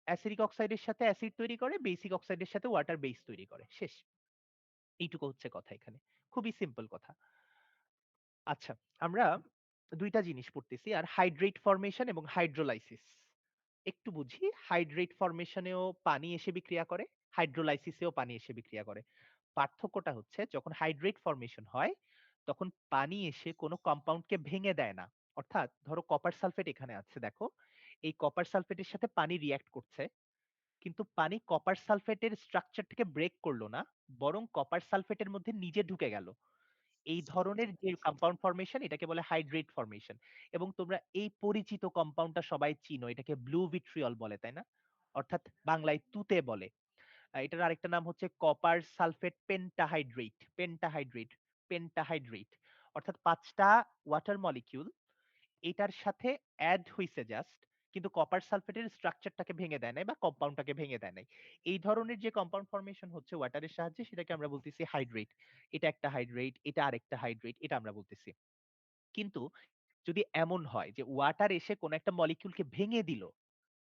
অ্যাসিডিক অক্সাইডের সাথে অ্যাসিড তৈরি করে, বেসিক অক্সাইডের সাথে ওয়াটার বেস তৈরি করে। শেষ। এইটুকু হচ্ছে কথা এখানে। খুবই সিম্পল কথা। আচ্ছা, আমরা ২ টা জিনিস পড়তেছি, আর হাইড্রেট ফরমেশন এবং হাইড্রোলাইসিস। একটু বুঝি। হাইড্রেট ফরমেশনেও পানি এসে বিক্রিয়া করে, হাইড্রোলাইসিসেও পানি এসে বিক্রিয়া করে। পার্থক্যটা হচ্ছে যখন হাইড্রেট ফরমেশন হয় তখন পানি এসে কোনো কম্পাউন্ডকে ভেঙে দেয় না। অর্থাৎ ধরো কপার সালফেট এখানে আছে দেখো, এই কপার সালফেটের সাথে পানি রিঅ্যাক্ট করছে, কিন্তু পানি কপার সালফেটের স্ট্রাকচারটাকে ব্রেক করলো না, বরং কপার সালফেটের মধ্যে নিজে ঢুকে গেল। এই ধরনের যে কম্পাউন্ড ফরমেশন এটাকে বলে হাইড্রেট ফরমেশন। এবং তোমরা এই পরিচিত কম্পাউন্ডটা সবাই চিনো, এটাকে ব্লু ভিট্রিয়ল বলে, তাই না? অর্থাৎ বাংলায় তুতে বলে। এটার আরেকটা নাম হচ্ছে কপার সালফেট পেন্টাহাইড্রেট। পেন্টাহাইড্রেট অর্থাৎ 5টা ওয়াটার মলিকিউল এটার সাথে অ্যাড হইছে জাস্ট, কিন্তু কপার সালফেটের স্ট্রাকচারটাকে ভেঙে দেয় নাই বা কম্পাউন্ডটাকে ভেঙে দেয় নাই। এই ধরনের যে কম্পাউন্ড ফরমেশন হচ্ছে ওয়াটারের সাহায্যে সেটাকে আমরা বলতেছি হাইড্রেট। এটা একটা হাইড্রেট, এটা আরেকটা হাইড্রেট, এটা আমরা বলতেছি। কিন্তু যদি এমন হয় যে ওয়াটার এসে কোন একটা মলিকিউলকে ভেঙে দিল,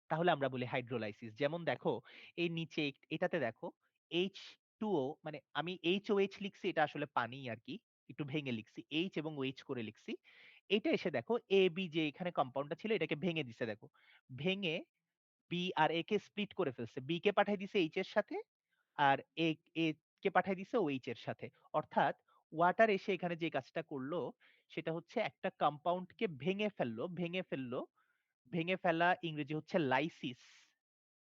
তাহলে আমরা বলি হাইড্রোলাইসিস। যেমন দেখো এই নিচে এটাতে দেখো H2O, মানে আমি HOH লিখছি, এটা আসলে পানি আর কি, একটু ভেঙে লিখছি, H এবং OH করে লিখছি। এটা এসে দেখো AB যে এখানে কম্পাউন্ডটা ছিল এটাকে ভেঙে দিছে দেখো, ভেঙে বি আর এ কে স্প্লিট করে ফেলছে। বি কে পাঠিয়ে দিছে এইচ এর সাথে, আর এ কে পাঠিয়ে দিছে OH এর সাথে। অর্থাৎ ওয়াটার এসে এখানে যে কাজটা করলো সেটা হচ্ছে একটা কম্পাউন্ডকে ভেঙে ফেলা ইংরেজি হচ্ছে লাইসিস।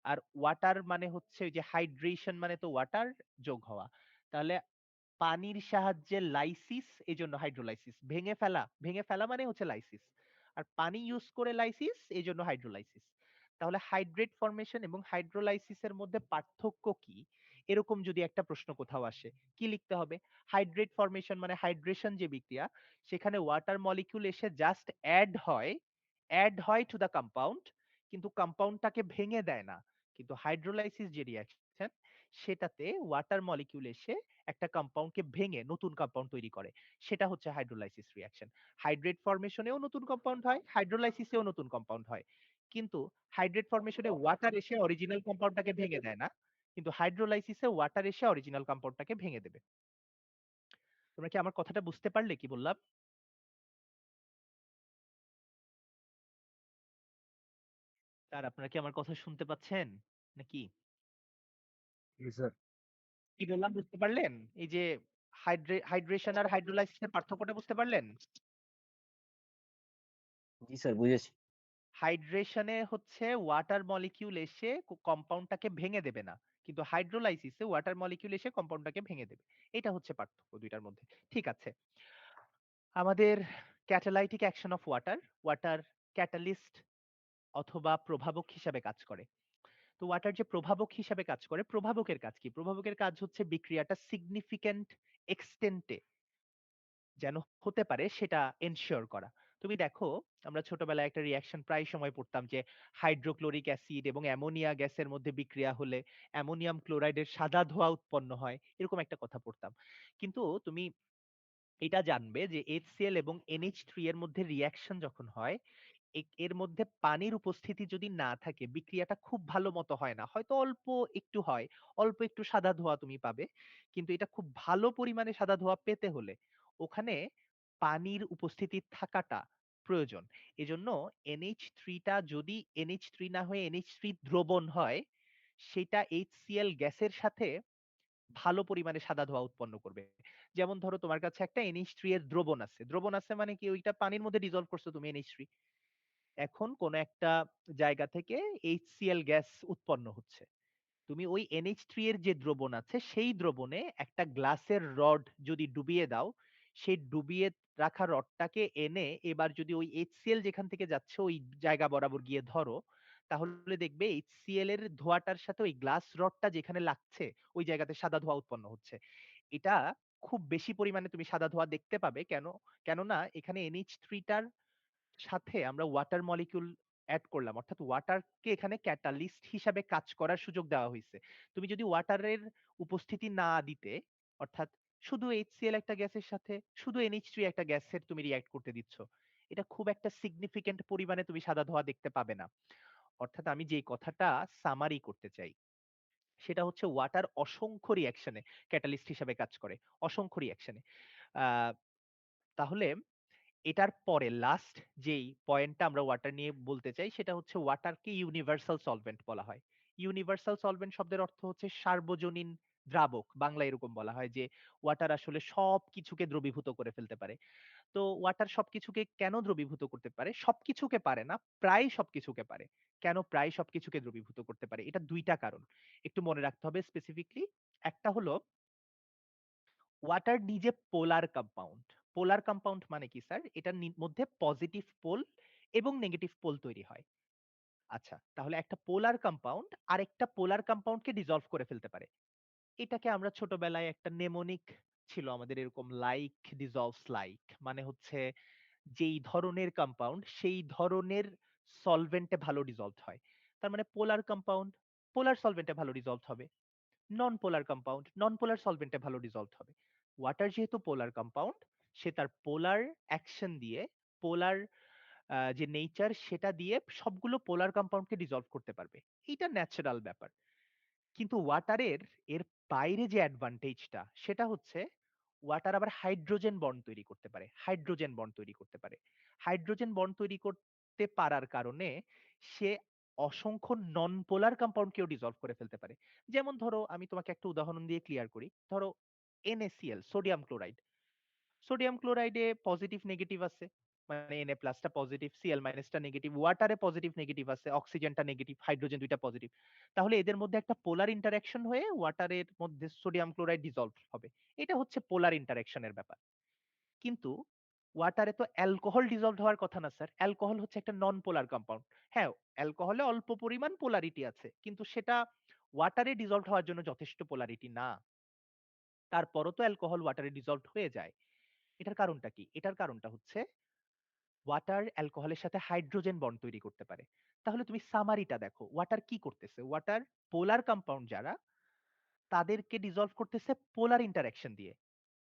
আর ওয়াটার মানে হচ্ছে ওই যে হাইড্রেশন, মানে তো ওয়াটার যোগ হওয়া। তাহলে পানির সাহায্যে লাইসিস, এজন্য হাইড্রোলাইসিস। ভেঙে ফেলা মানে হচ্ছে লাইসিস। আর পানি ইউজ করে লাইসিস, এজন্য হাইড্রোলাইসিস। তাহলে হাইড্রেট ফর্মেশন এবং হাইড্রোলাইসিসের মধ্যে পার্থক্য কি? এরকম যদি একটা প্রশ্ন কোথাও আসে, কি লিখতে হবে? হাইড্রেট ফর্মেশন মানে হাইড্রেশন যে বিক্রিয়া, সেখানে ওয়াটার মলিকিউল এসে জাস্ট অ্যাড হয় টু দ্য কম্পাউন্ড, কিন্তু কম্পাউন্ডটাকে ভেঙে দেয় না। কিন্তু হাইড্রোলাইসিস যে রিঅ্যাকশন, সেটাতে ওয়াটার মলিকিউল এসে একটা কম্পাউন্ডকে ভেঙে নতুন কম্পাউন্ড তৈরি করে, সেটা হচ্ছে হাইড্রোলাইসিস রিঅ্যাকশন। হাইড্রেট ফর্মেশনেও নতুন কম্পাউন্ড হয়, হাইড্রোলাইসিসেও নতুন কম্পাউন্ড হয়। কিন্তু হাইড্রেট ফর্মেশনে ওয়াটার এসে অরিজিনাল কম্পাউন্ডটাকে ভেঙে দেয় না, কিন্তু হাইড্রোলাইসিসে ওয়াটার এসে অরিজিনাল কম্পাউন্ডটাকে ভেঙে দেবে। তোমরা কি আমার কথাটা বুঝতে পারলে কি বললাম? আর আপনারা কি আমার কথা শুনতে পাচ্ছেন নাকি? জি স্যার। কি বললাম বুঝতে পারলেন? এই যে হাইড্রেশন আর হাইড্রোলাইসিসের পার্থক্যটা বুঝতে পারলেন? জি স্যার, বুঝেছি। হাইড্রেশনে হচ্ছে ওয়াটার মলিকিউল এসে কম্পাউন্ডটাকে ভেঙে দেবে না, কিন্তু হাইড্রোলাইসিসে ওয়াটার মলিকিউল এসে কম্পাউন্ডটাকে ভেঙে দেবে। এটা হচ্ছে পার্থক্য দুইটার মধ্যে। ঠিক আছে, আমাদের catalytic action of water catalyst অথবা প্রভাবক হিসাবে কাজ করে। তো ওয়াটার যে প্রভাবক হিসাবে কাজ করে, প্রভাবকের কাজ কি? প্রভাবকের কাজ হচ্ছে বিক্রিয়াটা সিগনিফিক্যান্ট এক্সটেন্টে যেন হতে পারে সেটা এনশিওর করা। তুমি দেখো, আমরা ছোটবেলায় একটা রিঅ্যাকশন প্রায় সময় পড়তাম যে হাইড্রোক্লোরিক অ্যাসিড এবং অ্যামোনিয়া গ্যাসের মধ্যে বিক্রিয়া হলে অ্যামোনিয়াম ক্লোরাইডের সাদা ধোঁয়া উৎপন্ন হয়, এরকম একটা কথা পড়তাম। কিন্তু তুমি এটা জানবে যে HCl এবং NH3 এর মধ্যে রিঅ্যাকশন যখন হয়, এর মধ্যে পানির উপস্থিতি যদি না থাকে, বিক্রিয়াটা খুব ভালো মতো হয় না, হয়তো অল্প একটু হয়, অল্প একটু সাদা ধোঁয়া তুমি পাবে। কিন্তু এটা খুব ভালো পরিমাণে সাদা ধোঁয়া পেতে হলে ওখানে পানির উপস্থিতি থাকাটা প্রয়োজন। এজন্য NH3টা যদি NH3 না হয়ে NH3 দ্রবণ হয়, সেটা HCl গ্যাসের সাথে ভালো পরিমাণে সাদা ধোঁয়া উৎপন্ন করবে। যেমন ধরো তোমার কাছে একটা NH3 এর দ্রবণ আছে মানে কি, ওইটা পানির মধ্যে ডিজলভ করছো তুমি NH3। এখন কোন একটা জায়গা থেকে HCl গ্যাস উৎপন্ন হচ্ছে, তুমি ওই NH3 এর যে দ্রবণ আছে সেই দ্রবণে একটা গ্লাসের রড যদি ডুবিয়ে দাও, সেই ডুবিয়ে রাখা রডটাকে এনে এবার যদি ওই HCl যেখান থেকে যাচ্ছে ওই জায়গা বরাবর গিয়ে ধরো, তাহলে দেখবে HCl এর ধোঁয়াটার সাথে ওই গ্লাস রডটা যেখানে লাগছে ওই জায়গাতে সাদা ধোঁয়া উৎপন্ন হচ্ছে। এটা খুব বেশি পরিমাণে তুমি সাদা ধোঁয়া দেখতে পাবে। কেননা এখানে NH3টার সাথে আমরা ওয়াটার মলিকিউল অ্যাড করলাম, অর্থাৎ ওয়াটারকে এখানে ক্যাটালিস্ট হিসাবে কাজ করার সুযোগ দেওয়া হয়েছে। তুমি যদি ওয়াটারের উপস্থিতি না দিতে, অর্থাৎ শুধু HCl একটা গ্যাসের সাথে শুধু NH3 একটা গ্যাসের তুমি রিঅ্যাক্ট করতে দিচ্ছ, এটা খুব একটা সিগনিফিকেন্ট পরিমাণে তুমি সাদা ধোঁয়া দেখতে পাবে না। অর্থাৎ আমি যে কথাটা সামারি করতে চাই সেটা হচ্ছে ওয়াটার অসংখ্য রিঅ্যাকশনে ক্যাটালিস্ট হিসাবে কাজ করে, অসংখ্য রিঅ্যাকশনে। আহ তাহলে এটার পরে লাস্ট যেই পয়েন্টটা আমরা ওয়াটার নিয়ে বলতে চাই সেটা হচ্ছে ওয়াটারকে ইউনিভার্সাল সলভেন্ট বলা হয়। ইউনিভার্সাল সলভেন্ট শব্দের অর্থ হচ্ছে সার্বজনীন দ্রাবক, বাংলা এরকম বলা হয় যে ওয়াটার আসলে সব কিছুকে দ্রবীভূত করে ফেলতে পারে। তো ওয়াটার সবকিছুকে কেন দ্রবীভূত করতে পারে? সবকিছুকে পারে না, প্রায় সবকিছুকে পারে। কেন প্রায় সবকিছুকে দ্রবীভূত করতে পারে? এটা দুইটা কারণ একটু মনে রাখতে হবে স্পেসিফিকলি। একটা হলো ওয়াটার নিজে পোলার কম্পাউন্ড। পোলার কম্পাউন্ড মানে কি স্যার? এটার মধ্যে পজিটিভ পোল এবং নেগেটিভ পোল তৈরি হয়। আচ্ছা, তাহলে একটা পোলার কম্পাউন্ড আরেকটা পোলার কম্পাউন্ডকে ডিসলভ করে ফেলতে পারে। এটাকে আমরা ছোটবেলায় একটা নেমোনিক ছিল আমাদের এরকম, লাইক ডিসলভস লাইক, মানে হচ্ছে যেই ধরনের কম্পাউন্ড সেই ধরনের সলভেন্টে ভালো ডিসলভ হয়। তার মানে পোলার কম্পাউন্ড পোলার সলভেন্টে ভালো ডিসলভ হবে, নন পোলার কম্পাউন্ড নন পোলার সলভেন্টে ভালো ডিসলভ হবে। ওয়াটার যেহেতু পোলার কম্পাউন্ড, সে তার পোলার অ্যাকশন দিয়ে, পোলার যে নেচার সেটা দিয়ে সবগুলো পোলার কম্পাউন্ডকে ডিসলভ করতে পারবে। এটা ন্যাচারাল ব্যাপার। কিন্তু ওয়াটারের এর বাইরে যে অ্যাডভান্টেজটা সেটা হচ্ছে ওয়াটার আবার হাইড্রোজেন বন্ড তৈরি করতে পারে, হাইড্রোজেন বন্ড তৈরি করতে পারে। হাইড্রোজেন বন্ড তৈরি করতে পারার কারণে সে অসংখ্য নন পোলার কম্পাউন্ডকেও ডিসলভ করে ফেলতে পারে। যেমন ধরো, আমি তোমাকে একটা উদাহরণ দিয়ে ক্লিয়ার করি। ধরো NaCl, সোডিয়াম ক্লোরাইড। সোডিয়াম ক্লোরাইডে পজিটিভ নেগেটিভ আছে, মানে Na+ টা পজিটিভ, Cl- টা নেগেটিভ, ওয়াটারে পজিটিভ নেগেটিভ আছে, অক্সিজেনটা নেগেটিভ, হাইড্রোজেন ২টা পজিটিভ। তাহলে এদের মধ্যে একটা পোলার ইন্টারেকশন হয়ে ওয়াটারের মধ্যে সোডিয়াম ক্লোরাইড ডিসলভ হবে। এটা হচ্ছে পোলার ইন্টারেকশনের ব্যাপার। কিন্তু ওয়াটারে তো অ্যালকোহল ডিসলভড হওয়ার কথা না স্যার। অ্যালকোহল হচ্ছে একটা নন পোলার কম্পাউন্ড। হ্যাঁ, অ্যালকোহলে অল্প পরিমাণ পোলারিটি আছে, কিন্তু সেটা ওয়াটারে ডিসলভড হওয়ার জন্য যথেষ্ট পোলারিটি না। তারপরও তো অ্যালকোহল ওয়াটারে ডিসলভড হয়ে যায়। এটার কারণটা কি? এটার কারণটা হচ্ছে ওয়াটার অ্যালকোহলের সাথে হাইড্রোজেন বন্ড তৈরি করতে পারে। তাহলে তুমি সামারিটা দেখো, ওয়াটার কি করতেছে? ওয়াটার পোলার কম্পাউন্ড যারা, তাদেরকে ডিসলভ করতেছে পোলার ইন্টারেকশন দিয়ে।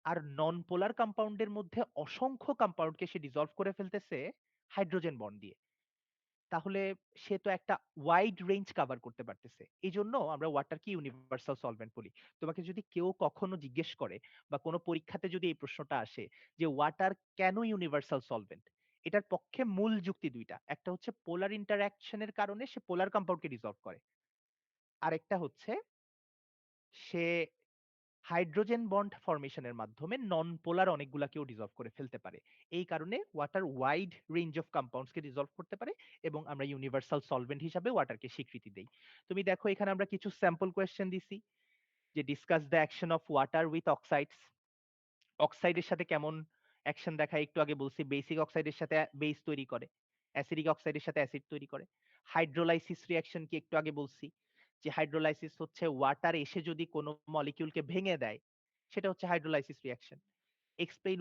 আর নন পোলার কম্পাউন্ডের মধ্যে অসংখ্য কম্পাউন্ডকে সে ডিসলভ করে ফেলতেছে হাইড্রোজেন বন্ড দিয়ে। তাহলে সে তো একটা ওয়াইড রেঞ্জ কভার করতে পারতেছে। এজন্য আমরা ওয়াটারকে ইউনিভার্সাল সলভেন্ট বলি। তোমাকে যদি কেউ কখনো জিজ্ঞেস করে বা কোনো পরীক্ষাতে যদি এই প্রশ্নটা আসে যে ওয়াটার কেন ইউনিভার্সাল সলভেন্ট, এটার পক্ষে মূল যুক্তি দুইটা। একটা হচ্ছে পোলার ইন্টারঅ্যাকশনের কারণে সে পোলার কম্পাউন্ডকে ডিসলভ করে। আরেকটা হচ্ছে সে হাইড্রোজেন বন্ড ফরমেশনের মাধ্যমে নন পোলার অনেকগুলাকেও ডিসলভ করে ফেলতে পারে। এই কারণে ওয়াটার ওয়াইড রেঞ্জ অফ কম্পাউন্ডসকে ডিসলভ করতে পারে এবং আমরা ইউনিভার্সাল সলভেন্ট হিসাবে ওয়াটারকে স্বীকৃতি দেই। তুমি দেখো এখানে আমরা কিছু স্যাম্পল কোয়েশ্চেন দিছি যে discuss the action of water with oxides. অক্সাইডের সাথে কেমন অ্যাকশন দেখায় একটু আগে বলছি। বেসিক অক্সাইডের সাথে বেস তৈরি করে, অ্যাসিডিক অক্সাইডের সাথে অ্যাসিড তৈরি করে। হাইড্রোলাইসিস রিঅ্যাকশন কি একটু আগে বলছি যে হাইড্রোলাইসিস হচ্ছে ওয়াটার এসে যদি কোনো মলিকিউলকে ভেঙে দেয়, সেটা হচ্ছে hydrolysis reaction. Explain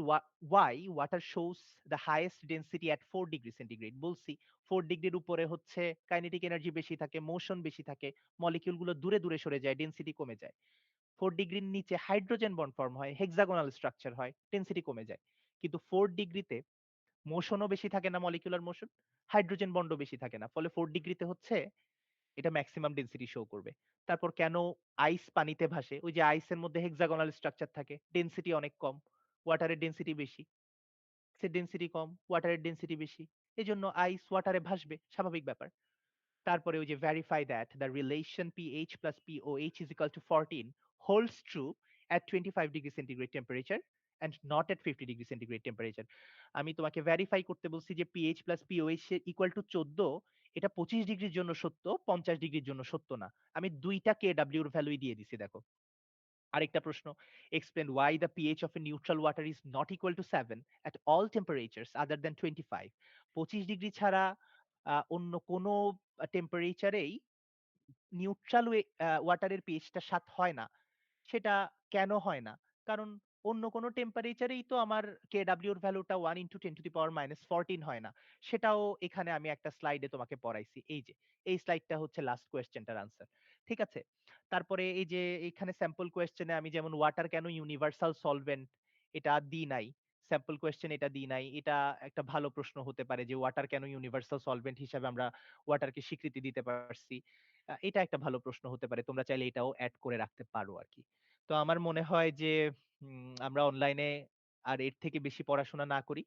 why water shows the highest density at 4 degree centigrade. বলছি 4 ডিগ্রির উপরে হচ্ছে কাইনেটিক এনার্জি বেশি থাকে, মোশন বেশি থাকে, মলিকিউলগুলো দূরে দূরে সরে যায়, ডেনসিটি কমে যায়। 4 ডিগ্রির নিচে হাইড্রোজেন বন্ড ফর্ম হয়, হেক্সাগোনাল স্ট্রাকচার হয়, ডেনসিটি কমে যায়। কিন্তু 4 ডিগ্রিতে মোশনও বেশি থাকে না, মলিকুলার মোশন, হাইড্রোজেন বন্ডও বেশি থাকে না, ফলে 4 ডিগ্রিতে হচ্ছে এটা ম্যাক্সিমাম ডেনসিটি শো করবে। তারপর কেন আইস পানিতে ভাসে? ওই যে আইসের মধ্যে হেক্সাগোনাল স্ট্রাকচার থাকে, ডেনসিটি অনেক কম, ওয়াটারের ডেনসিটি বেশি, আইসের ডেনসিটি কম, ওয়াটারের ডেনসিটি বেশি, এজন্য আইস ওয়াটারে ভাসবে, স্বাভাবিক ব্যাপার। তারপরে ওই যে verify that the relation pH plus pOH is equal to 14 holds true at 25 degree centigrade temperature and not at 50 degree centigrade temperature. আমি তোমাকে ভেরিফাই করতে বলছি যে pH plus pOH equal to 14, এটা 25 ডিগ্রির জন্য সত্য, 50 ডিগ্রির জন্য সত্য না। আমি দুইটা KW এর ভ্যালুই দিয়ে দিছি দেখো। আরেকটা প্রশ্ন, explain why the pH of a neutral water is not equal to 7 at all temperatures other than 25. 25 degree ছাড়া অন্য কোনো টেম্পারেচারেই নিউট্রাল ওয়াটারের পিএইচটা ৭ হয় না। সেটা কেন হয় না? কারণ অন্য কোনো টেম্পারেচারেই তো আমার কেডব্লিউ এর ভ্যালুটা 1 ইনটু 10 টু দি পাওয়ার -14 হয় না। সেটাও এখানে আমি একটা স্লাইডে তোমাকে পড়াইছি। এই যে, এই স্লাইডটা হচ্ছে লাস্ট কোয়েশ্চেনটার আনসার। ঠিক আছে? তারপরে এই যে এখানে স্যাম্পল কোয়েশ্চেনে আমি যেমন ওয়াটার কেন ইউনিভার্সাল সলভেন্ট এটা দিই নাই। স্যাম্পল কোয়েশ্চেন এটা দিই নাই। এটা একটা ভালো প্রশ্ন হতে পারে যে ওয়াটার কেন ইউনিভার্সাল সলভেন্ট হিসাবে আমরা ওয়াটারকে স্বীকৃতি দিতে পারছি। এটা একটা ভালো প্রশ্ন হতে পারে। তোমরা চাইলে এটাও এড করে রাখতে পারো আরকি। তো আমার মনে হয় যে আমরা অনলাইনে আর এর থেকে বেশি পড়াশোনা না করি।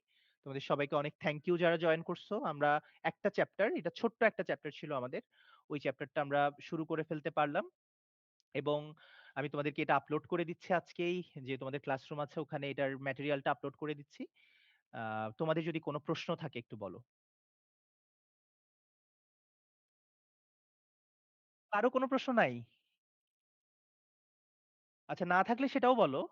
তোমাদের সবাইকে অনেক থ্যাংক ইউ যারা জয়েন করছো। আমরা একটা চ্যাপ্টার, এটা ছোট্ট একটা চ্যাপ্টার ছিল আমাদের। ওই চ্যাপ্টারটা আমরা শুরু করে ফেলতে পারলাম এবং আমি তোমাদেরকে এটা আপলোড করে দিচ্ছি আজকেই, যে তোমাদের ক্লাসরুম আছে ওখানে এটার ম্যাটেরিয়ালটা আপলোড করে দিচ্ছি। তোমাদের যদি কোনো প্রশ্ন থাকে একটু বলো। কারো কোনো প্রশ্ন নাই? আচ্ছা, না থাকলে সেটাও বলো।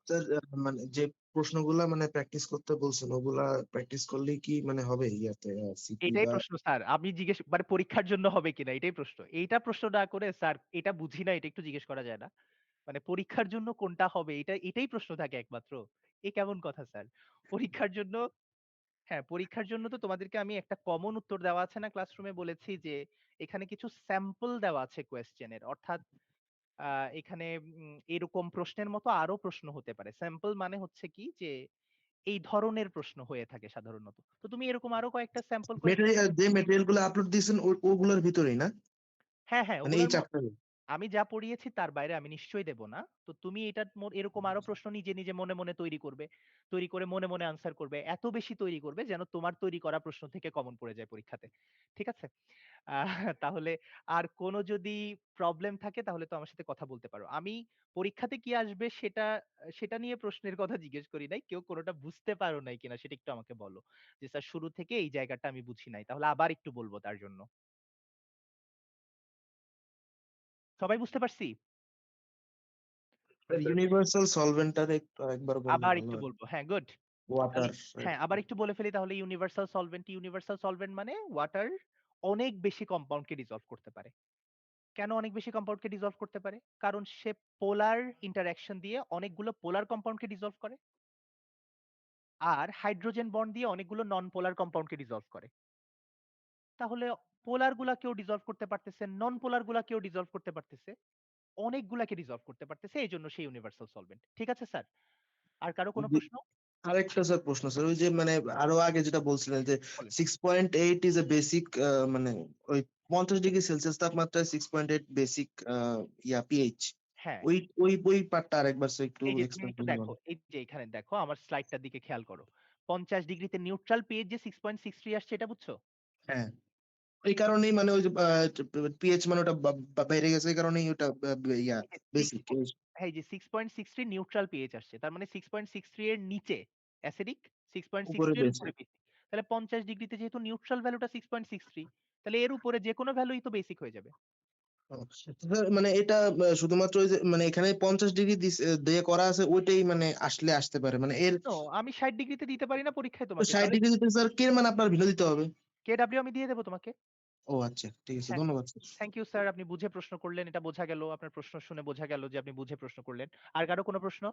স্যার মানে যে প্রশ্নগুলা মানে প্র্যাকটিস করতে বলছেন ওগুলা প্র্যাকটিস করলেই কি মানে হবে ইয়াতে সিপি এটাই বা প্রশ্ন স্যার। আমি জিজ্ঞেস মানে পরীক্ষার জন্য হবে কিনা এটাই প্রশ্ন। এইটা প্রশ্ন না করে স্যার এটা বুঝি না এটা একটু জিজ্ঞেস করা যায় না? মানে পরীক্ষার জন্য কোনটা হবে এটাই প্রশ্ন থাকে একমাত্র। এ কেমন কথা স্যার? পরীক্ষার জন্য, হ্যাঁ, পরীক্ষার জন্য তো তোমাদেরকে আমি একটা কমন উত্তর দেওয়া আছে না ক্লাসরুমে, বলেছি যে এখানে কিছু স্যাম্পল দেওয়া আছে কোয়েশ্চেনের। অর্থাৎ এখানে এরকম প্রশ্নের মতো আরো প্রশ্ন হতে পারে। স্যাম্পল মানে হচ্ছে কি যে এই ধরনের প্রশ্ন হয়ে থাকে সাধারণত। তো তুমি এরকম আরো কয়েকটা স্যাম্পল কোয়েশ্চেন, মেটেরিয়াল যে মেটেরিয়াল গুলো আপলোড দিয়েছেন ওগুলোর ভিতরেই না হ্যাঁ, হ্যাঁ, মানে এই ওগুলার চ্যাপ্টারে? আমি যা পড়িয়েছি তার বাইরে আমি নিশ্চয়ই দেব না। তো তুমি এটা এরকম আরো প্রশ্ন নিজে, নিজে মনে, মনে তৈরি করবে। তৈরি করে মনে, মনে আনসার করবে। এত বেশি তৈরি করবে যেন তোমার তৈরি করা প্রশ্ন থেকে কমন পড়ে যায় পরীক্ষাতে। ঠিক আছে? তাহলে আর কোনো যদি প্রবলেম থাকে তাহলে তো আমার সাথে কথা বলতে পারো। আমি পরীক্ষাতে কি আসবে সেটা নিয়ে প্রশ্নের কথা জিজ্ঞেস করি নাই। কেউ কোনটা বুঝতে পারো নাই কিনা সেটা একটু আমাকে বলো। যে স্যার শুরু থেকে এই জায়গাটা আমি বুঝি নাই। তাহলে আবার একটু বলব তার জন্য। সবাই বুঝতে পারছি? ইউনিভার্সাল সলভেন্টটা একটু একবার বললে আবার ভালো একটু হয়। বলবো। হ্যাঁ, গুড। তাহলে ওয়াটার, হ্যাঁ, আবার একটু বলে ফেলি তাহলে ইউনিভার্সাল সলভেন্ট মানে ওয়াটার অনেক বেশি কম্পাউন্ডকে ডিসলভ করতে পারে। কেন অনেক বেশি কম্পাউন্ডকে ডিসলভ করতে পারে? কারণ সে পোলার ইন্টারঅ্যাকশন দিয়ে অনেকগুলো পোলার কম্পাউন্ডকে ডিসলভ করে। আর হাইড্রোজেন বন্ড দিয়ে অনেকগুলো নন পোলার কম্পাউন্ডকে ডিসলভ করে। তাহলে পোলার গুলাকেও ডিসলভ করতে পারতেছে, নন পোলার গুলাকেও ডিসলভ করতে পারতেছে, অনেকগুলাকে ডিসলভ করতে পারতেছে। এইজন্য সে ইউনিভার্সাল সলভেন্ট। ঠিক আছে স্যার? আর কারো কোনো প্রশ্ন? আরেকটা স্যার প্রশ্ন স্যার, ওই যে মানে আরো আগে যেটা বলছিলেন যে বলেন। 6.8 ইজ এ বেসিক, মানে ওই 50°C তাপমাত্রায় 6.8 বেসিক পিএইচ, হ্যাঁ, ওই ওই ওই পার্টটা আরেকবার স্যার একটু এই যে তুমি এক্সপ্লেন একটু করলে দেখো, ভালো। এই যে এখানে দেখো আমার স্লাইডটার দিকে খেয়াল করো। 50 ডিগ্রিতে নিউট্রাল পিএইচ যে 6.63 আসছে এটা বুঝছো? হ্যাঁ, এই কারণেই মানে ওই যে পিএইচ মানে ওটা বেড়ে গেছে, এই কারণেই ওটা এই যে বেসিক। হ্যাঁ, এই যে 6.63 নিউট্রাল পিএইচ আসছে। তার মানে 6.63 এর নিচে অ্যাসিডিক, উপরে 6.63 এর বেসিক। উপরে বেসিক। তাহলে 50 ডিগ্রিতে যেহেতু নিউট্রাল ভ্যালুটা 6.63, তাহলে এর উপরে যেকোনো ভ্যালুই তো বেসিক হয়ে যাবে। স্যার মানে এটা শুধুমাত্র ওই যে মানে এখানে 50° দিয়ে করা আছে, ওইটাই মানে আসলে আসতে পারে, মানে এর নো, আমি 60 ডিগ্রিতে দিতে পারি না পরীক্ষায় তোমাকে। 60 তাহলে ডিগ্রি দিতে স্যার কে মানে আপনার ভিন্ন দিতে হবে? কেডব্লিউ আমি দিয়ে দেব তোমাকে। ও আচ্ছা, ঠিক আছে, হ্যাঁ, ধন্যবাদ স্যার। Thank you sir. আপনি বুঝে প্রশ্ন করলেন। এটা বোঝা গেল। আপনার প্রশ্ন শুনে বোঝা গেল যে আপনি বুঝে প্রশ্ন করলেন। আর কারো কোনো প্রশ্ন?